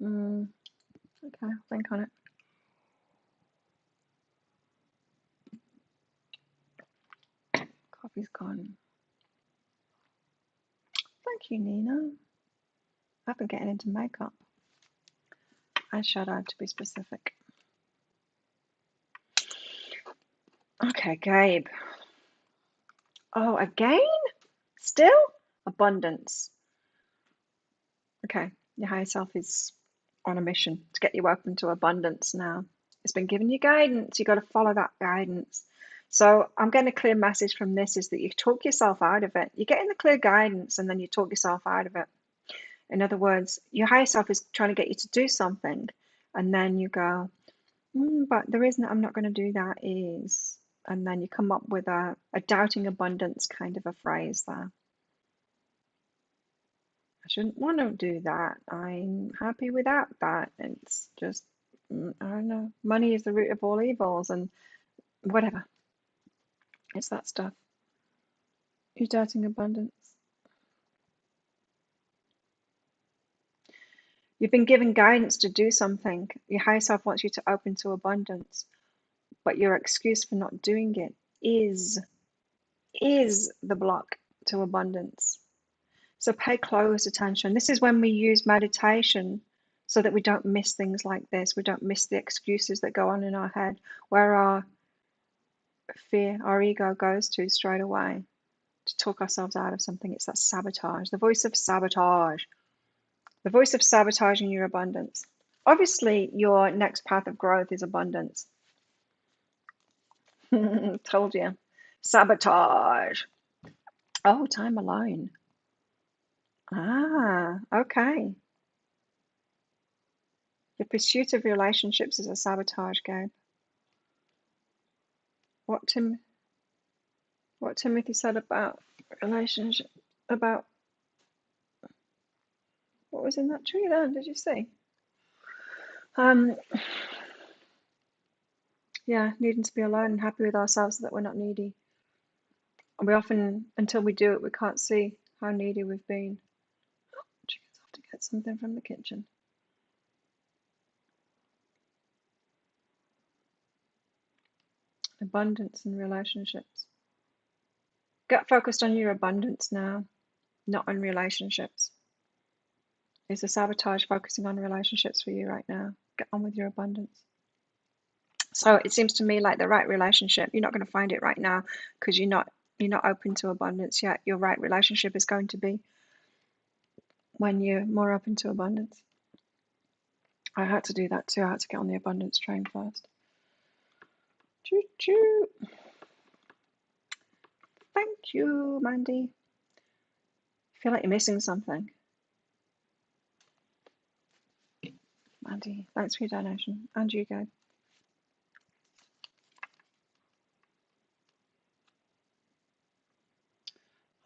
Okay, I'll think on it. Coffee's gone. Thank you, Nina. I've been getting into makeup. Eyeshadow, to be specific. Okay, Gabe. Oh, again? Still? Abundance. Okay, your higher self is on a mission to get you open to abundance now. It's been giving you guidance. You've got to follow that guidance. So I'm getting a clear message from this is that you talk yourself out of it. You're getting the clear guidance and then you talk yourself out of it. In other words, your higher self is trying to get you to do something and then you go, but the reason that I'm not going to do that is, and then you come up with a doubting abundance kind of a phrase there. I shouldn't want to do that. I'm happy without that. It's just, I don't know, money is the root of all evils and whatever. It's that stuff. You're doubting abundance. You've been given guidance to do something. Your higher self wants you to open to abundance, but your excuse for not doing it is the block to abundance. So pay close attention. This is when we use meditation so that we don't miss things like this. We don't miss the excuses that go on in our head, where our fear, our ego goes to straight away to talk ourselves out of something. It's that sabotage, the voice of sabotage, the voice of sabotaging your abundance. Obviously, your next path of growth is abundance. Told you. Sabotage. Oh, time alone. Ah, okay. Your pursuit of relationships is a sabotage, Gabe. What Timothy said about relationship, about what was in that tree then? Did you see? Yeah, needing to be alone and happy with ourselves so that we're not needy. And we often, until we do it, we can't see how needy we've been. Chickens have to get something from the kitchen. Abundance in relationships. Get focused on your abundance now, not on relationships. Is the sabotage focusing on relationships for you right now? Get on with your abundance. So it seems to me like the right relationship, you're not going to find it right now because you're not open to abundance yet. Your right relationship is going to be when you're more open to abundance. I had to do that too. I had to get on the abundance train first. Choo choo. Thank you, Mandy. I feel like you're missing something. Mandy, thanks for your donation. And you, Gabe.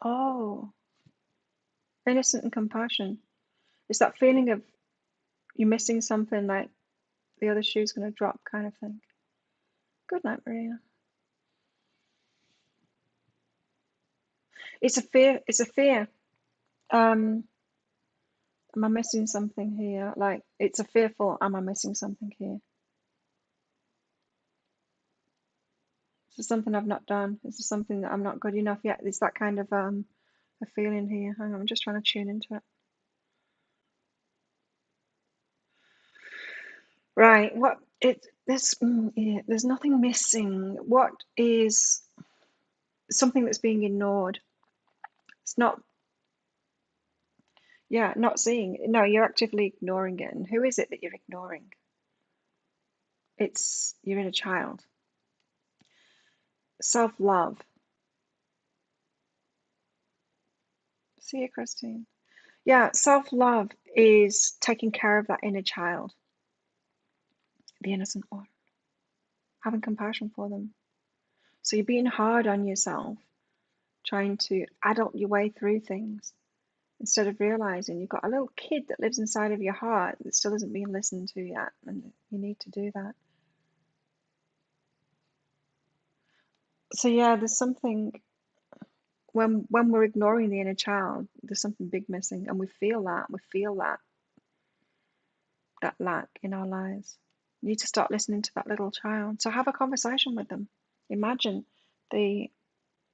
Oh, innocent and compassion. It's that feeling of you're missing something, like the other shoe's going to drop kind of thing. Good night, Maria. It's a fear. It's a fear. Am I missing something here? Like, it's a fearful, am I missing something here? Is there something I've not done? Is there something that I'm not good enough yet? There's that kind of a feeling here. Hang on, I'm just trying to tune into it. Right, there's nothing missing. What is something that's being ignored? It's not, not seeing. No, you're actively ignoring it. And who is it that you're ignoring? It's your inner child. Self-love. See you, Christine. Yeah, self-love is taking care of that inner child, the innocent one, having compassion for them. So you're being hard on yourself, trying to adult your way through things instead of realizing you've got a little kid that lives inside of your heart that still isn't being listened to yet, and you need to do that. So yeah, there's something when we're ignoring the inner child, there's something big missing, and we feel that lack in our lives. You need to start listening to that little child. So have a conversation with them. Imagine the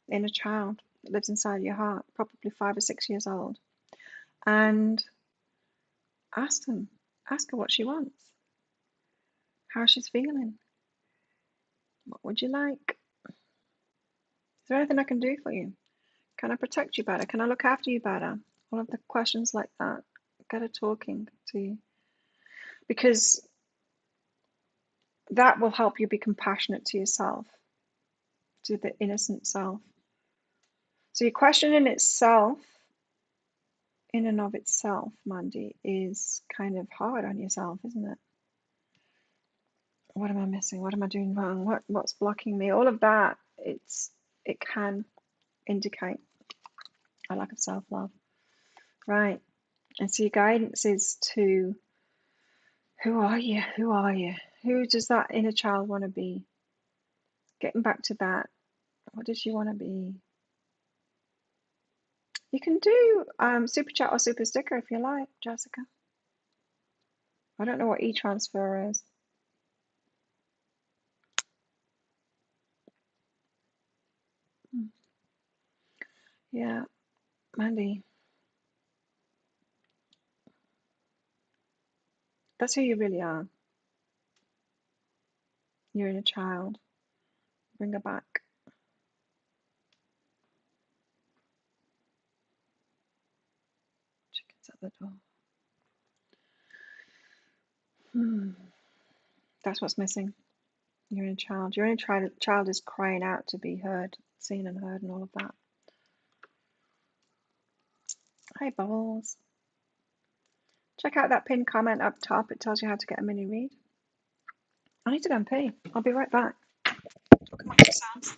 inner child that lives inside your heart, probably 5 or 6 years old, and ask her what she wants, how she's feeling, what would you like? Is there anything I can do for you? Can I protect you better? Can I look after you better? All of the questions like that. Get her talking to you, because that will help you be compassionate to yourself, to the innocent self. So your question in itself, in and of itself, Mandy, is kind of hard on yourself, isn't it? What am I missing? What am I doing wrong? What's blocking me? All of that, it can indicate a lack of self-love. Right. And so your guidance is to, who are you? Who are you? Who does that inner child want to be? Getting back to that. What does she want to be? You can do super chat or super sticker if you like, Jessica. I don't know what e-transfer is. Yeah, Mandy, that's who you really are. You're inner child. Bring her back. Chickens at the door. That's what's missing. Your inner child. Your inner child is crying out to be heard, seen and heard, and all of that. Hi, Bubbles. Check out that pinned comment up top. It tells you how to get a mini read. I need to go and pee. I'll be right back. Come on, sounds.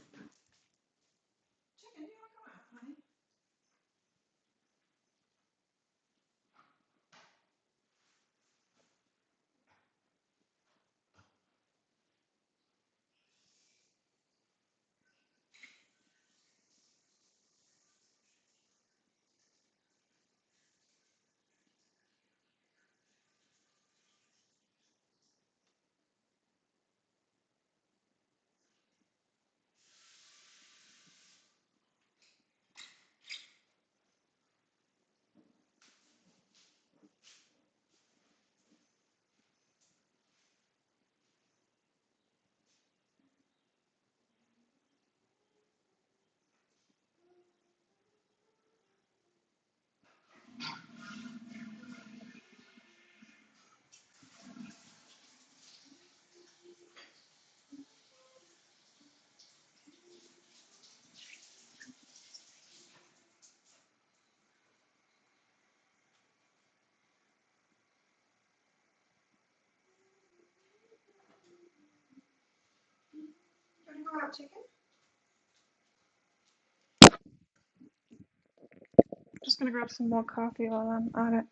Go out, chicken. Just gonna grab some more coffee while I'm at it.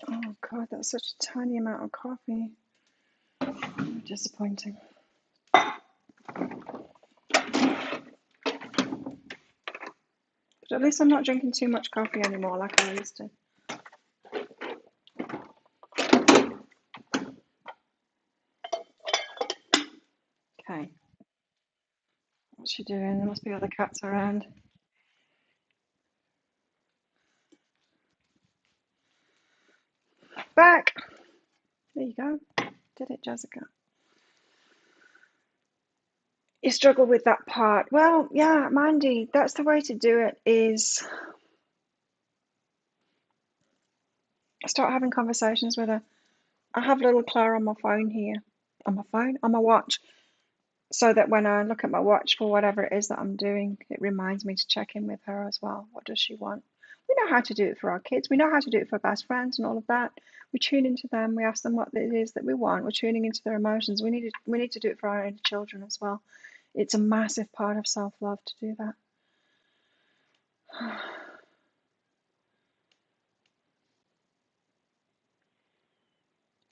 Oh God, that's such a tiny amount of coffee. Disappointing. But at least I'm not drinking too much coffee anymore like I used to. Okay. What's she doing? There must be other cats around. Back! There you go. Did it, Jessica. You struggle with that part. Well, yeah, Mandy, that's the way to do it, is start having conversations with her. I have little Claire on my phone here, on my watch, so that when I look at my watch for whatever it is that I'm doing, it reminds me to check in with her as well. What does she want? We know how to do it for our kids. We know how to do it for best friends and all of that. We tune into them. We ask them what it is that we want. We're tuning into their emotions. We need to do it for our own children as well. It's a massive part of self-love to do that.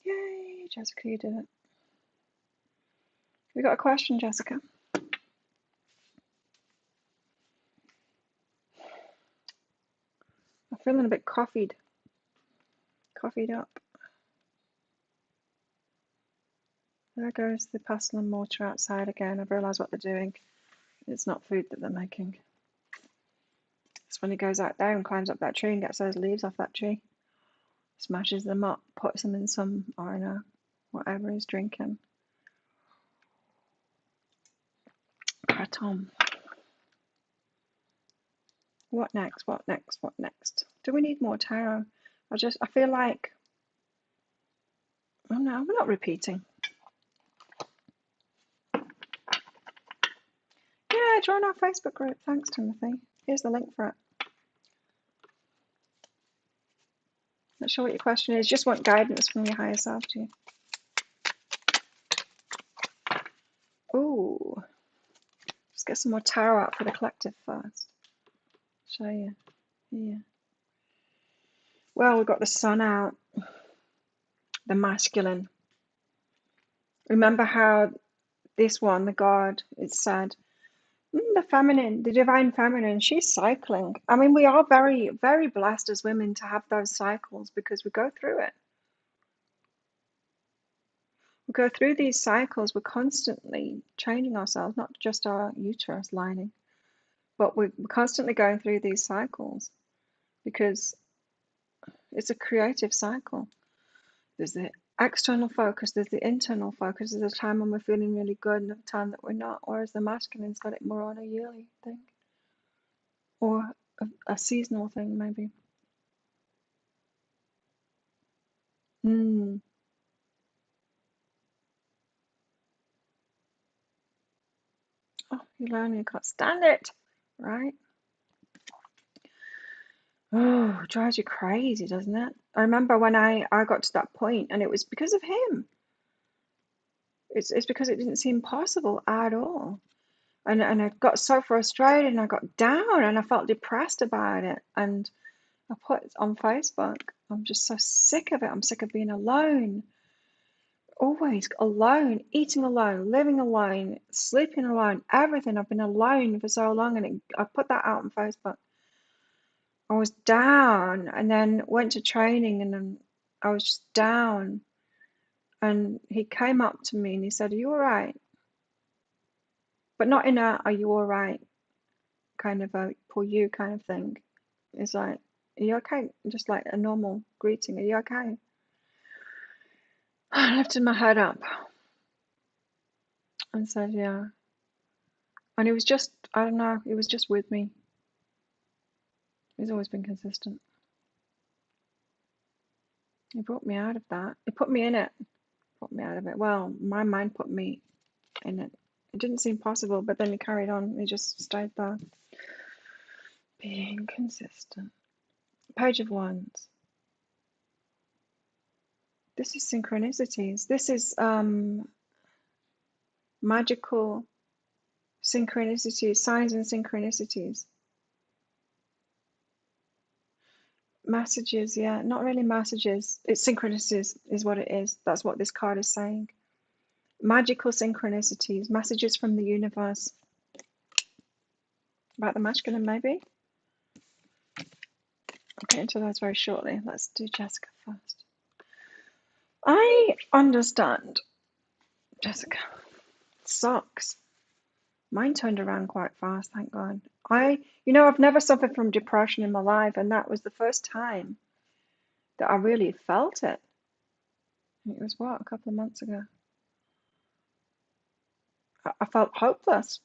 Yay, Jessica, you did it. We got a question, Jessica. I'm feeling a bit coffeed up. There goes the pestle and mortar outside again. I've realised what they're doing. It's not food that they're making. It's when he goes out there and climbs up that tree and gets those leaves off that tree, smashes them up, puts them in some, I don't know, whatever he's drinking. Kaczan. What next? What next? What next? Do we need more tarot? I feel like, oh no, we're not repeating. Yeah, join our Facebook group. Thanks, Timothy. Here's the link for it. Not sure what your question is. Just want guidance from your higher self, do you? Ooh. Let's get some more tarot out for the collective first. Show you. Yeah. Well, we've got the sun out. The masculine. Remember how this one, the god, it said, the feminine, the divine feminine, she's cycling. I mean, we are very, very blessed as women to have those cycles because we go through it. We go through these cycles. We're constantly changing ourselves, not just our uterus lining, but we're constantly going through these cycles because it's a creative cycle. There's the external focus, there's the internal focus. There's a time when we're feeling really good and a time that we're not, whereas the masculine's got it more on a yearly thing or a seasonal thing, maybe. Oh, you learn, you can't stand it, right? Oh, it drives you crazy, doesn't it? I remember when I got to that point, and it was because of him. It's because it didn't seem possible at all. And I got so frustrated and I got down and I felt depressed about it. And I put it on Facebook, I'm just so sick of it. I'm sick of being alone. Always alone, eating alone, living alone, sleeping alone, everything. I've been alone for so long, and I put that out on Facebook. I was down and then went to training, and then I was just down. And he came up to me and he said, "Are you all right?" But not in a "are you all right" kind of a "for you" kind of thing. It's like, "Are you okay?" Just like a normal greeting. "Are you okay?" I lifted my head up and said, "Yeah." And it was just, I don't know, it was just with me. He's always been consistent. He brought me out of that. He put me in it. Put me out of it. Well, my mind put me in it. It didn't seem possible, but then he carried on. He just stayed there. Being consistent. Page of Wands. This is synchronicities. This is magical synchronicities, signs and synchronicities. Messages, yeah, not really messages. It's synchronicities is what it is. That's what this card is saying. Magical synchronicities, messages from the universe. About the masculine, maybe? I'll get into those very shortly. Let's do Jessica first. I understand, Jessica. Sucks. Mine turned around quite fast, thank God. I've never suffered from depression in my life, and that was the first time that I really felt it. It was what, a couple of months ago. I felt hopeless.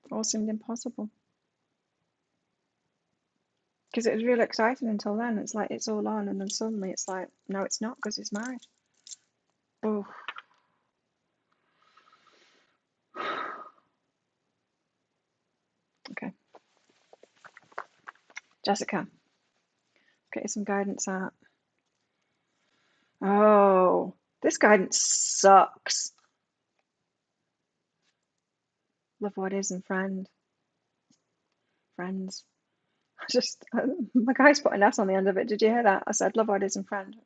It all seemed impossible. Because it was really exciting until then. It's like it's all on, and then suddenly it's like, no, it's not, because he's married. Oh, okay. Jessica, get you some guidance out. Oh, this guidance sucks. Love what is and friends. Just my guy's put an S on the end of it. Did you hear that? I said love what is and friends.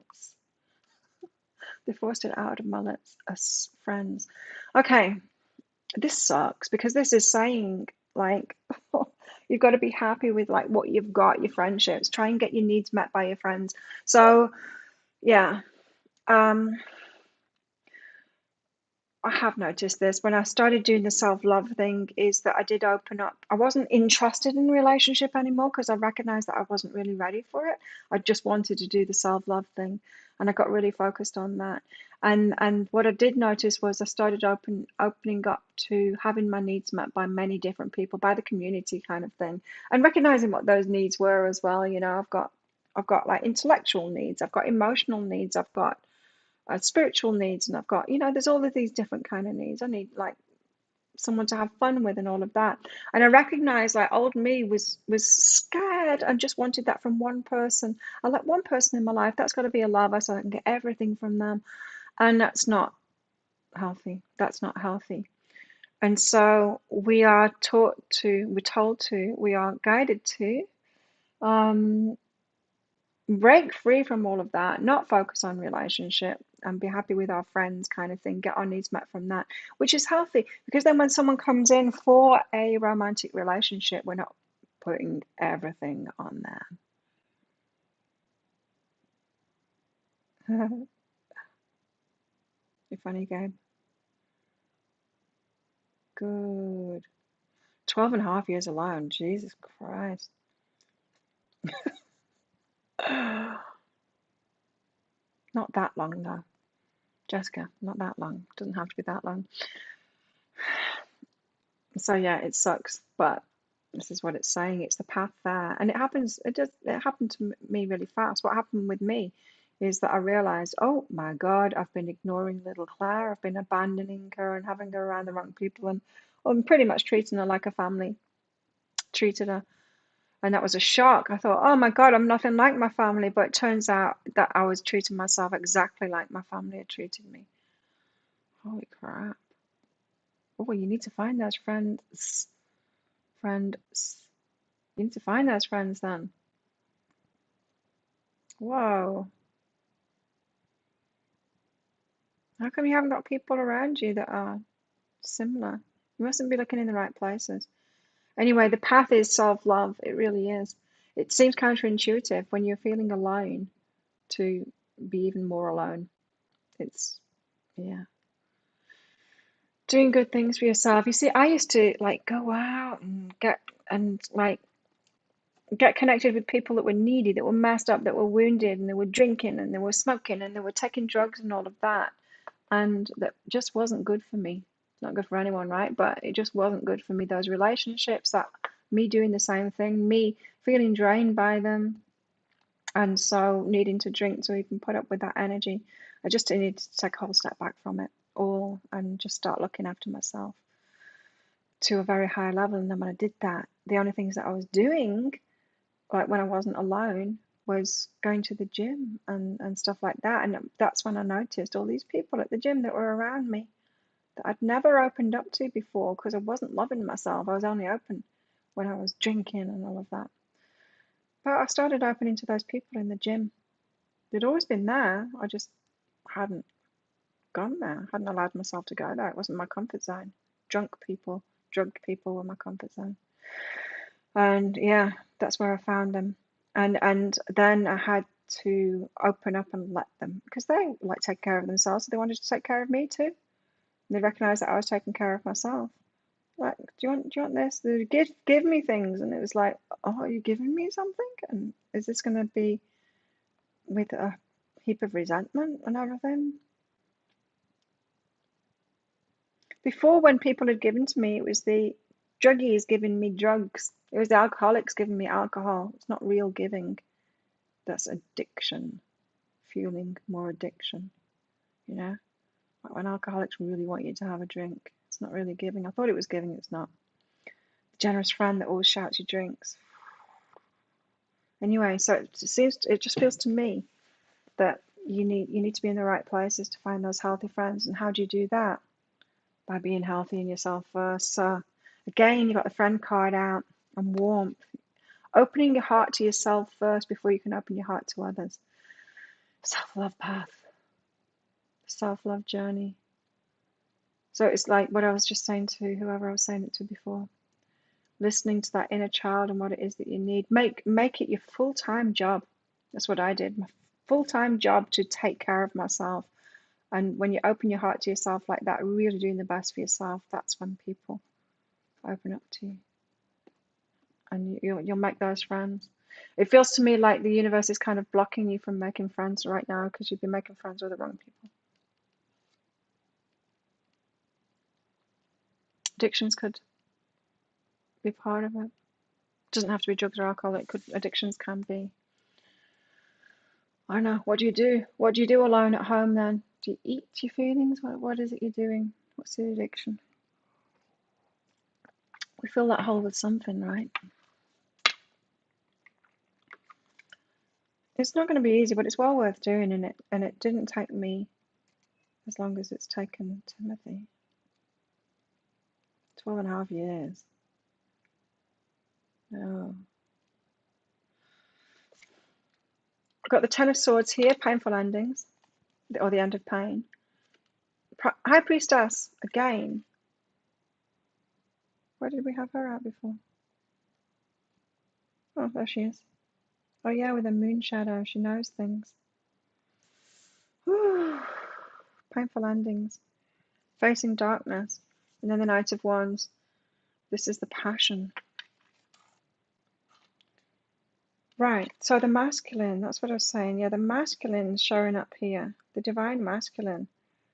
They forced it out of my lips. Us friends. Okay, this sucks because this is saying like you've got to be happy with like what you've got, your friendships. Try and get your needs met by your friends. So yeah. Um, I have noticed this when I started doing the self-love thing is that I did open up. I wasn't interested in a relationship anymore because I recognized that I wasn't really ready for it. I just wanted to do the self-love thing, and I got really focused on that. And what I did notice was I started opening up to having my needs met by many different people, by the community kind of thing, and recognizing what those needs were as well. You know, I've got like intellectual needs, I've got emotional needs, I've got spiritual needs, and I've got, there's all of these different kind of needs. I need like someone to have fun with and all of that. And I recognized like old me was scared and just wanted that from one person. I like one person in my life. That's got to be a lover, so I can get everything from them. And that's not healthy. That's not healthy. And so we are we're told to, we are guided to um, break free from all of that, not focus on relationship and be happy with our friends kind of thing, get our needs met from that, which is healthy because then when someone comes in for a romantic relationship, we're not putting everything on them. You're funny, Gabe. Good. 12 and a half years alone. Jesus Christ. Not that long, though. Jessica, not that long. Doesn't have to be that long. So yeah, it sucks, but this is what it's saying. It's the path there, and it happened to me really fast. What happened with me is that I realized, oh my God, I've been ignoring little Claire. I've been abandoning her and having her around the wrong people, and I'm pretty much treating her like a family treated her. And that was a shock. I thought, oh my God, I'm nothing like my family. But it turns out that I was treating myself exactly like my family had treated me. Holy crap. Oh, you need to find those friends. Friends. You need to find those friends then. Whoa. How come you haven't got people around you that are similar? You mustn't be looking in the right places. Anyway, the path is self-love. It really is. It seems counterintuitive when you're feeling alone to be even more alone. It's, yeah. Doing good things for yourself. You see, I used to like go out and get connected with people that were needy, that were messed up, that were wounded, and they were drinking and they were smoking and they were taking drugs and all of that. And that just wasn't good for me. It's not good for anyone, right? But it just wasn't good for me. Those relationships, that me doing the same thing, me feeling drained by them, and so needing to drink to even put up with that energy. I just needed to take a whole step back from it all and just start looking after myself to a very high level. And then when I did that, the only things that I was doing, like when I wasn't alone, was going to the gym and stuff like that. And that's when I noticed all these people at the gym that were around me that I'd never opened up to before because I wasn't loving myself. I was only open when I was drinking and all of that. But I started opening to those people in the gym. They'd always been there. I just hadn't gone there. I hadn't allowed myself to go there. It wasn't my comfort zone. Drunk people, drugged people were my comfort zone. And yeah, that's where I found them. And then I had to open up and let them because they like take care of themselves, so they wanted to take care of me too. And they recognized that I was taking care of myself. Like, do you want this? They would give me things, and it was like, oh, are you giving me something? And is this going to be with a heap of resentment and everything? Before, when people had given to me, it was the druggies giving me drugs It was the alcoholics giving me alcohol. It's not real giving. That's addiction, fueling more addiction, you know? Like when alcoholics really want you to have a drink, it's not really giving. I thought it was giving, it's not. The generous friend that always shouts you drinks. Anyway, so it just feels to me that you need to be in the right places to find those healthy friends. And how do you do that? By being healthy in yourself first. So again, you've got the friend card out, and warmth. Opening your heart to yourself first before you can open your heart to others. Self-love path. Self-love journey. So it's like what I was just saying to whoever I was saying it to before. Listening to that inner child and what it is that you need. Make it your full-time job. That's what I did. My full-time job to take care of myself. And when you open your heart to yourself like that, really doing the best for yourself, that's when people open up to you. And you'll make those friends. It feels to me like the universe is kind of blocking you from making friends right now because you've been making friends with the wrong people. Addictions could be part of it. It doesn't have to be drugs or alcohol. Addictions can be. I don't know. What do you do? What do you do alone at home then? Do you eat your feelings? What is it you're doing? What's the addiction? We fill that hole with something, right? It's not going to be easy, but it's well worth doing, and it didn't take me as long as it's taken Timothy. 12.5 years. No. I've got the Ten of Swords here, painful endings, or the end of pain. High Priestess, again. Where did we have her out before? Oh, there she is. Oh yeah, with a moon shadow, she knows things. Painful endings. Facing darkness. And then the Knight of Wands. This is the passion. Right, so the masculine, that's what I was saying. Yeah, the masculine's showing up here. The divine masculine.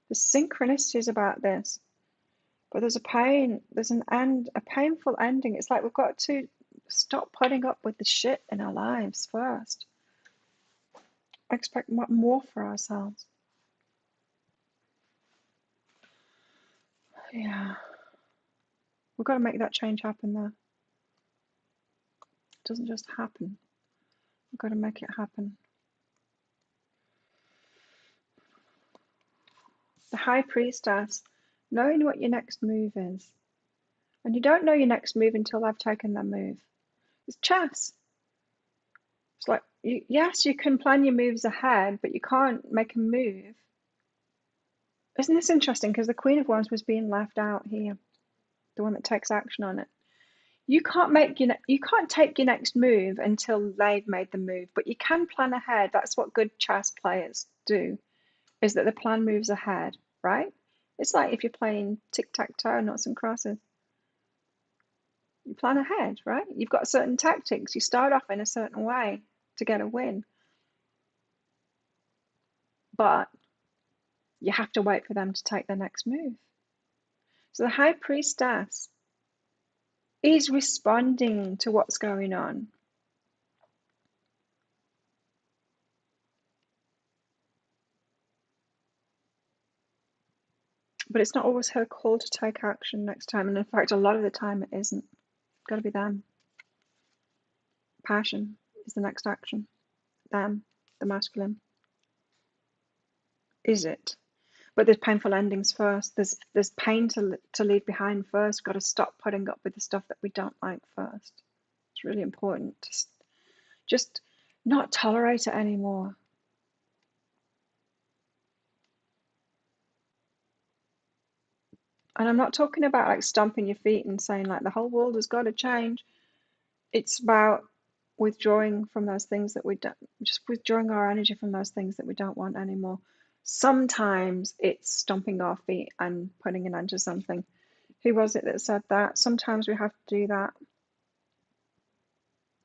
There's synchronicities about this. But there's a pain, there's an end, a painful ending. It's like we've got to stop putting up with the shit in our lives first. Expect more for ourselves. Yeah. We've got to make that change happen there. It doesn't just happen. We've got to make it happen. The High Priestess, knowing what your next move is. And you don't know your next move until they've taken their move. It's chess. It's like, yes, you can plan your moves ahead, but you can't make a move. Isn't this interesting? Because the Queen of Wands was being left out here, the one that takes action on it. You can't take your next move until they've made the move, but you can plan ahead. That's what good chess players do, is that they plan moves ahead, right? It's like if you're playing tic-tac-toe, noughts and crosses. You plan ahead, right? You've got certain tactics. You start off in a certain way to get a win. But you have to wait for them to take their next move. So the High Priestess is responding to what's going on. But it's not always her call to take action next time. And in fact, a lot of the time it isn't. It's got to be them. Passion is the next action. Them, the masculine. Is it? But there's painful endings first. There's pain to leave behind first. We've got to stop putting up with the stuff that we don't like first. It's really important to just not tolerate it anymore. And I'm not talking about like stomping your feet and saying like the whole world has got to change. It's about withdrawing from those things that we don't, just withdrawing our energy from those things that we don't want anymore. Sometimes it's stomping our feet and putting an end to something. Who was it that said that? Sometimes we have to do that.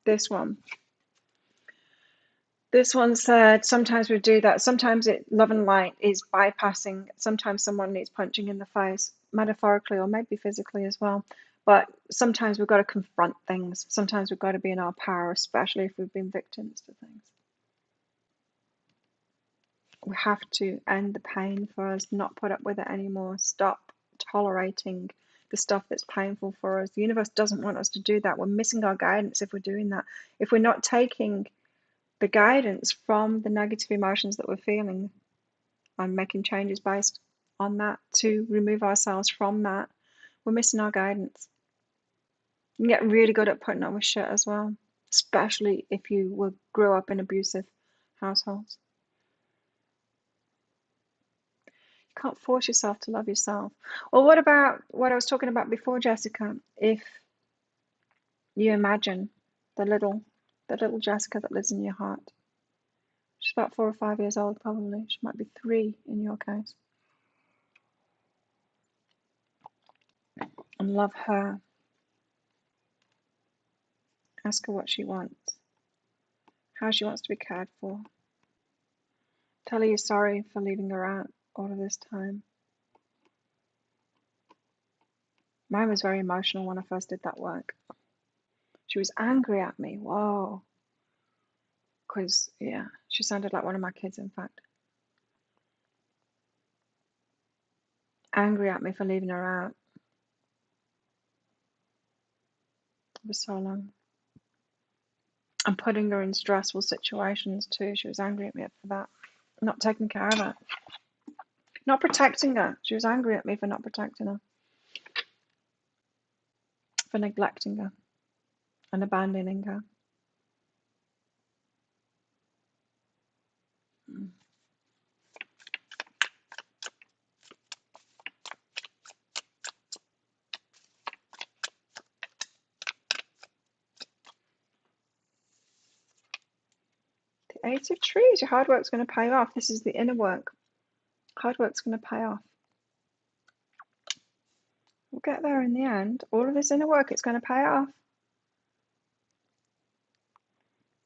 This one said sometimes we do that. Sometimes love and light is bypassing. Sometimes someone needs punching in the face, metaphorically or maybe physically as well. But sometimes we've got to confront things. Sometimes we've got to be in our power, especially if we've been victims to things. We have to end the pain for us, not put up with it anymore. Stop tolerating the stuff that's painful for us. The universe doesn't want us to do that. We're missing our guidance if we're doing that. If we're not taking the guidance from the negative emotions that we're feeling and making changes based on that to remove ourselves from that, we're missing our guidance. You can get really good at putting up with shit as well, especially if you grew up in abusive households. You can't force yourself to love yourself. Well, what about what I was talking about before, Jessica? If you imagine the little Jessica that lives in your heart. She's about 4 or 5 years old, probably. She might be 3 in your case. And love her. Ask her what she wants, how she wants to be cared for. Tell her you're sorry for leaving her out all of this time. Mine was very emotional when I first did that work. She was angry at me. Whoa. Because, yeah, she sounded like one of my kids, in fact. Angry at me for leaving her out. It was so long. And putting her in stressful situations too. She was angry at me for that. Not taking care of her. Not protecting her. She was angry at me for not protecting her. For neglecting her. And abandoning her. The Eight of Trees. Your hard work's going to pay off. This is the inner work. Hard work's going to pay off. We'll get there in the end. All of this inner work, it's going to pay off.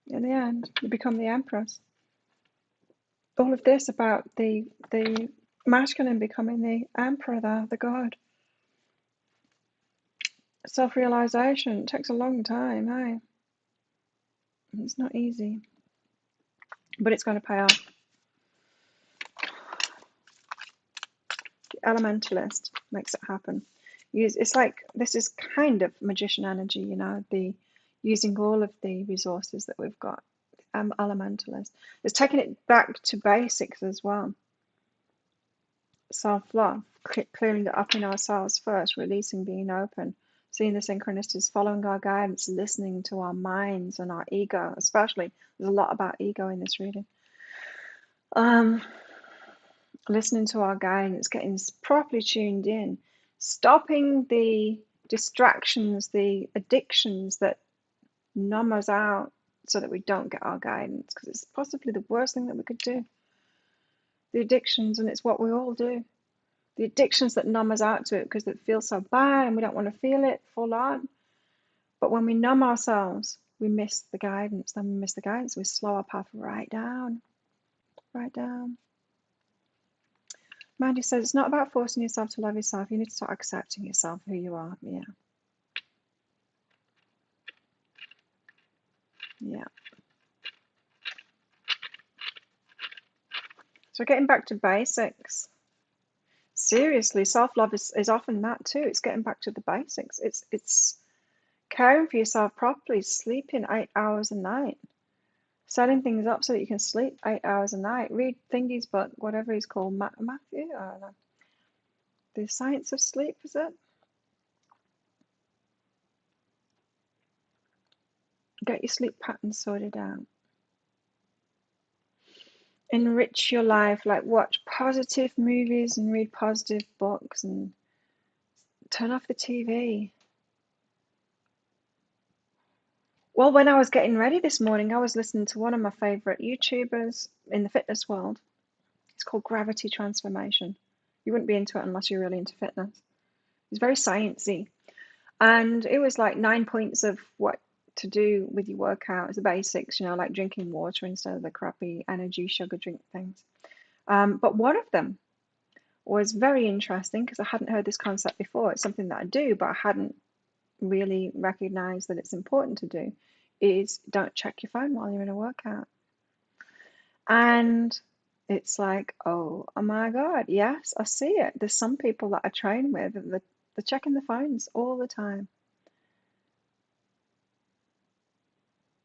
In the end, you become the Empress. All of this about the masculine becoming the Emperor there, the God. Self-realization takes a long time, hey? It's not easy. But it's going to pay off. The Elementalist makes it happen. It's like, this is kind of magician energy, you know, the using all of the resources that we've got. Elementalist. It's taking it back to basics as well. Self-love, clearing it up in ourselves first, releasing, being open, seeing the synchronicities, following our guidance, listening to our minds and our ego, especially. There's a lot about ego in this reading. Listening to our guidance, getting properly tuned in, stopping the distractions, the addictions that numb us out so that we don't get our guidance, because it's possibly the worst thing that we could do. The addictions, and it's what we all do. The addictions that numb us out to it because it feels so bad and we don't want to feel it full on. But when we numb ourselves, we miss the guidance. Then we miss the guidance. We slow our path right down. Right down. Mandy says it's not about forcing yourself to love yourself. You need to start accepting yourself, who you are. Yeah. Yeah. So getting back to basics. Seriously, self-love is often that too. It's getting back to the basics. It's caring for yourself properly, sleeping 8 hours a night, setting things up so that you can sleep 8 hours a night. Read Thingy's book, whatever he's called, Matthew. I don't know. The Science of Sleep, is it? Get your sleep patterns sorted out. Enrich your life, like watch positive movies and read positive books and turn off the TV. Well, when I was getting ready this morning, I was listening to one of my favorite YouTubers in the fitness world. It's called Gravity Transformation. You wouldn't be into it unless you're really into fitness. It's very sciencey. And it was like 9 points of what to do with your workout. It's the basics, you know, like drinking water instead of the crappy energy sugar drink things. But one of them was very interesting because I hadn't heard this concept before. It's something that I do, but I hadn't really recognize that it's important to do is don't check your phone while you're in a workout. And it's like, oh my God, yes, I see it. There's some people that I train with, and they're checking the phones all the time.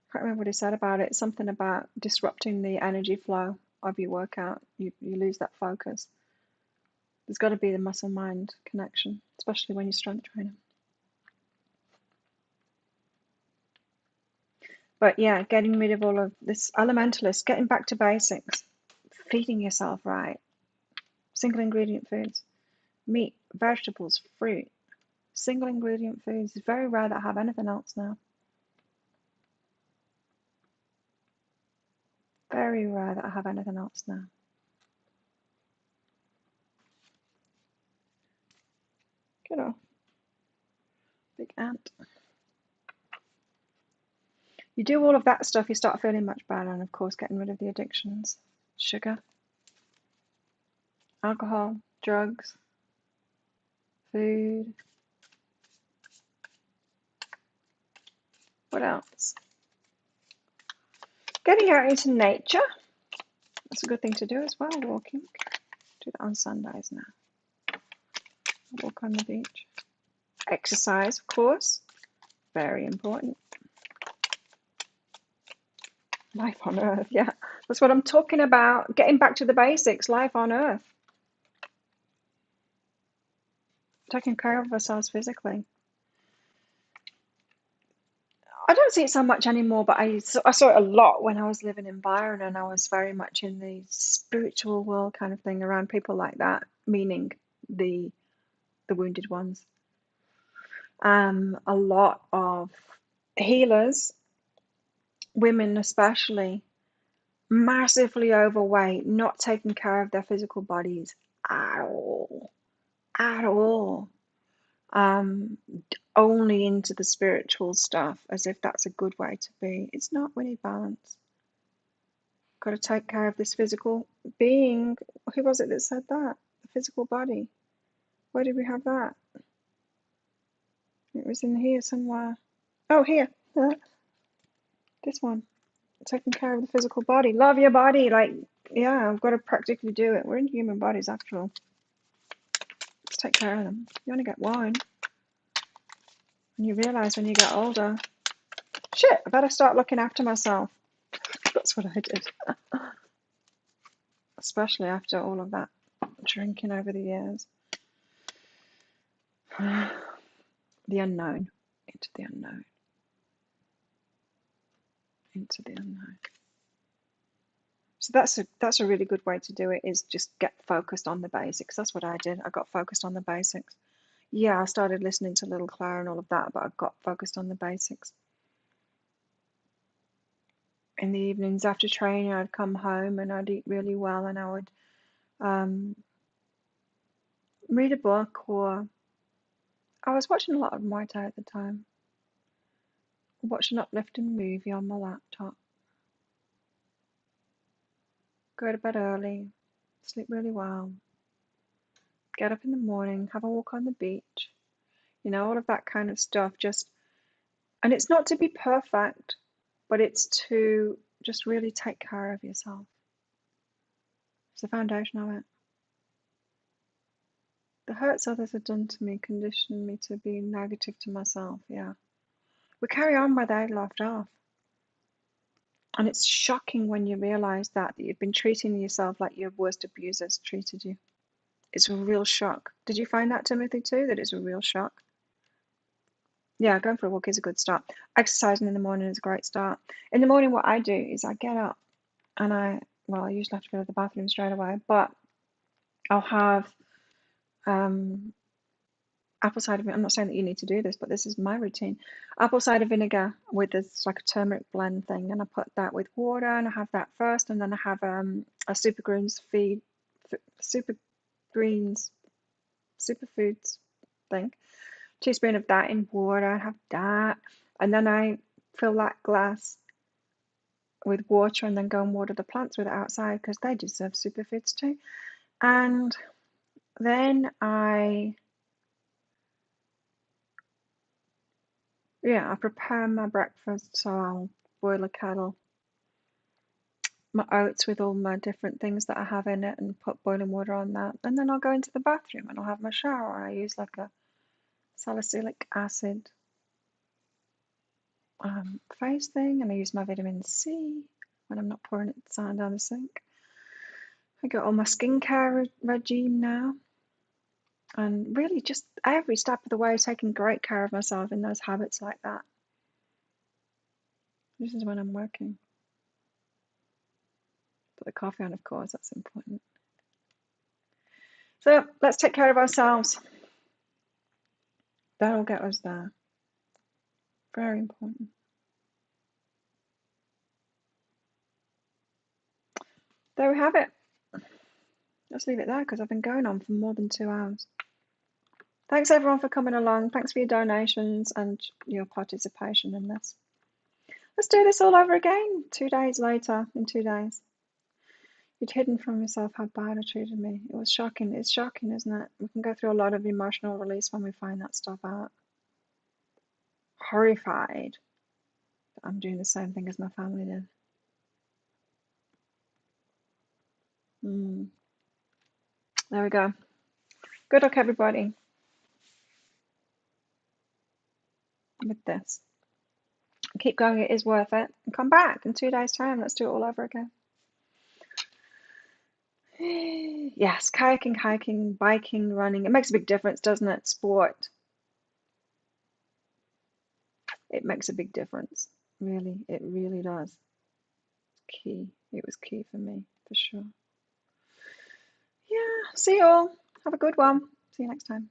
I can't remember what he said about it. Something about disrupting the energy flow of your workout. You lose that focus. There's got to be the muscle-mind connection, especially when you're strength training. But yeah, getting rid of all of this elementalist, getting back to basics, feeding yourself right, single ingredient foods, meat, vegetables, fruit, single ingredient foods. It's very rare that I have anything else now. Very rare that I have anything else now. Get off. Big ant. You do all of that stuff, you start feeling much better, and of course getting rid of the addictions. Sugar, alcohol, drugs, food. What else? Getting out into nature. That's a good thing to do as well, walking. Do that on Sundays now. Walk on the beach. Exercise, of course. Very important. Life on Earth, yeah. That's what I'm talking about. Getting back to the basics, life on Earth. Taking care of ourselves physically. I don't see it so much anymore, but I saw it a lot when I was living in Byron, and I was very much in the spiritual world kind of thing, around people like that, meaning the wounded ones. A lot of healers, women especially, massively overweight, not taking care of their physical bodies at all, at all. Only into the spiritual stuff, as if that's a good way to be. It's not. We need balance. Got to take care of this physical being. Who was it that said that? The physical body. Where did we have that? It was in here somewhere. Oh, here. This one. Taking care of the physical body. Love your body. Like, yeah, I've got to practically do it. We're in human bodies after all. Let's take care of them. You only get one. And you realize when you get older, shit, I better start looking after myself. That's what I did. Especially after all of that drinking over the years. The unknown. Into the unknown. Into the unknown. So that's a really good way to do it, is just get focused on the basics. That's what I did. I got focused on the basics. Yeah, I started listening to Little Claire and all of that, but I got focused on the basics. In the evenings after training, I'd come home and I'd eat really well, and I would read a book, or I was watching a lot of Muay Thai at the time. Watch an uplifting movie on my laptop. Go to bed early, sleep really well, get up in the morning, have a walk on the beach, all of that kind of stuff. And it's not to be perfect, but it's to just really take care of yourself. It's the foundation of it. The hurts others have done to me conditioned me to be negative to myself, yeah. We carry on where they left off. And it's shocking when you realize that you've been treating yourself like your worst abusers treated you. It's a real shock. Did you find that, Timothy, too, that it's a real shock? Yeah, going for a walk is a good start. Exercising in the morning is a great start. In the morning, what I do is I get up and I usually have to go to the bathroom straight away, but I'll have apple cider vinegar. I'm not saying that you need to do this, but this is my routine. Apple cider vinegar with this like a turmeric blend thing, and I put that with water, and I have that first, and then I have a superfoods thing. Teaspoon of that in water. I have that, and then I fill that glass with water, and then go and water the plants with it outside, because they deserve superfoods too. And then I Yeah, I prepare my breakfast, so I'll boil a kettle, my oats with all my different things that I have in it, and put boiling water on that. And then I'll go into the bathroom and I'll have my shower. I use like a salicylic acid face thing, and I use my vitamin C when I'm not pouring it down the sink. I got all my skincare regime now, and really just every step of the way taking great care of myself in those habits like that. This is when I'm working. Put the coffee on, of course, that's important. So let's take care of ourselves. That'll get us there. Very important. There we have it. Let's leave it there because I've been going on for more than 2 hours. Thanks everyone for coming along. Thanks for your donations and your participation in this. Let's do this all over again 2 days later, in 2 days. You'd hidden from yourself how bad I treated me. It was shocking. It's shocking, isn't it? We can go through a lot of emotional release when we find that stuff out. Horrified that I'm doing the same thing as my family did. There we go. Good luck, everybody, with this. Keep going. It is worth it. And come back in 2 days' time. Let's do it all over again. Yes, kayaking, hiking, biking, running. It makes a big difference, doesn't it? Sport. It makes a big difference. Really, it really does. Key. It was key for me, for sure. Yeah, see you all. Have a good one. See you next time.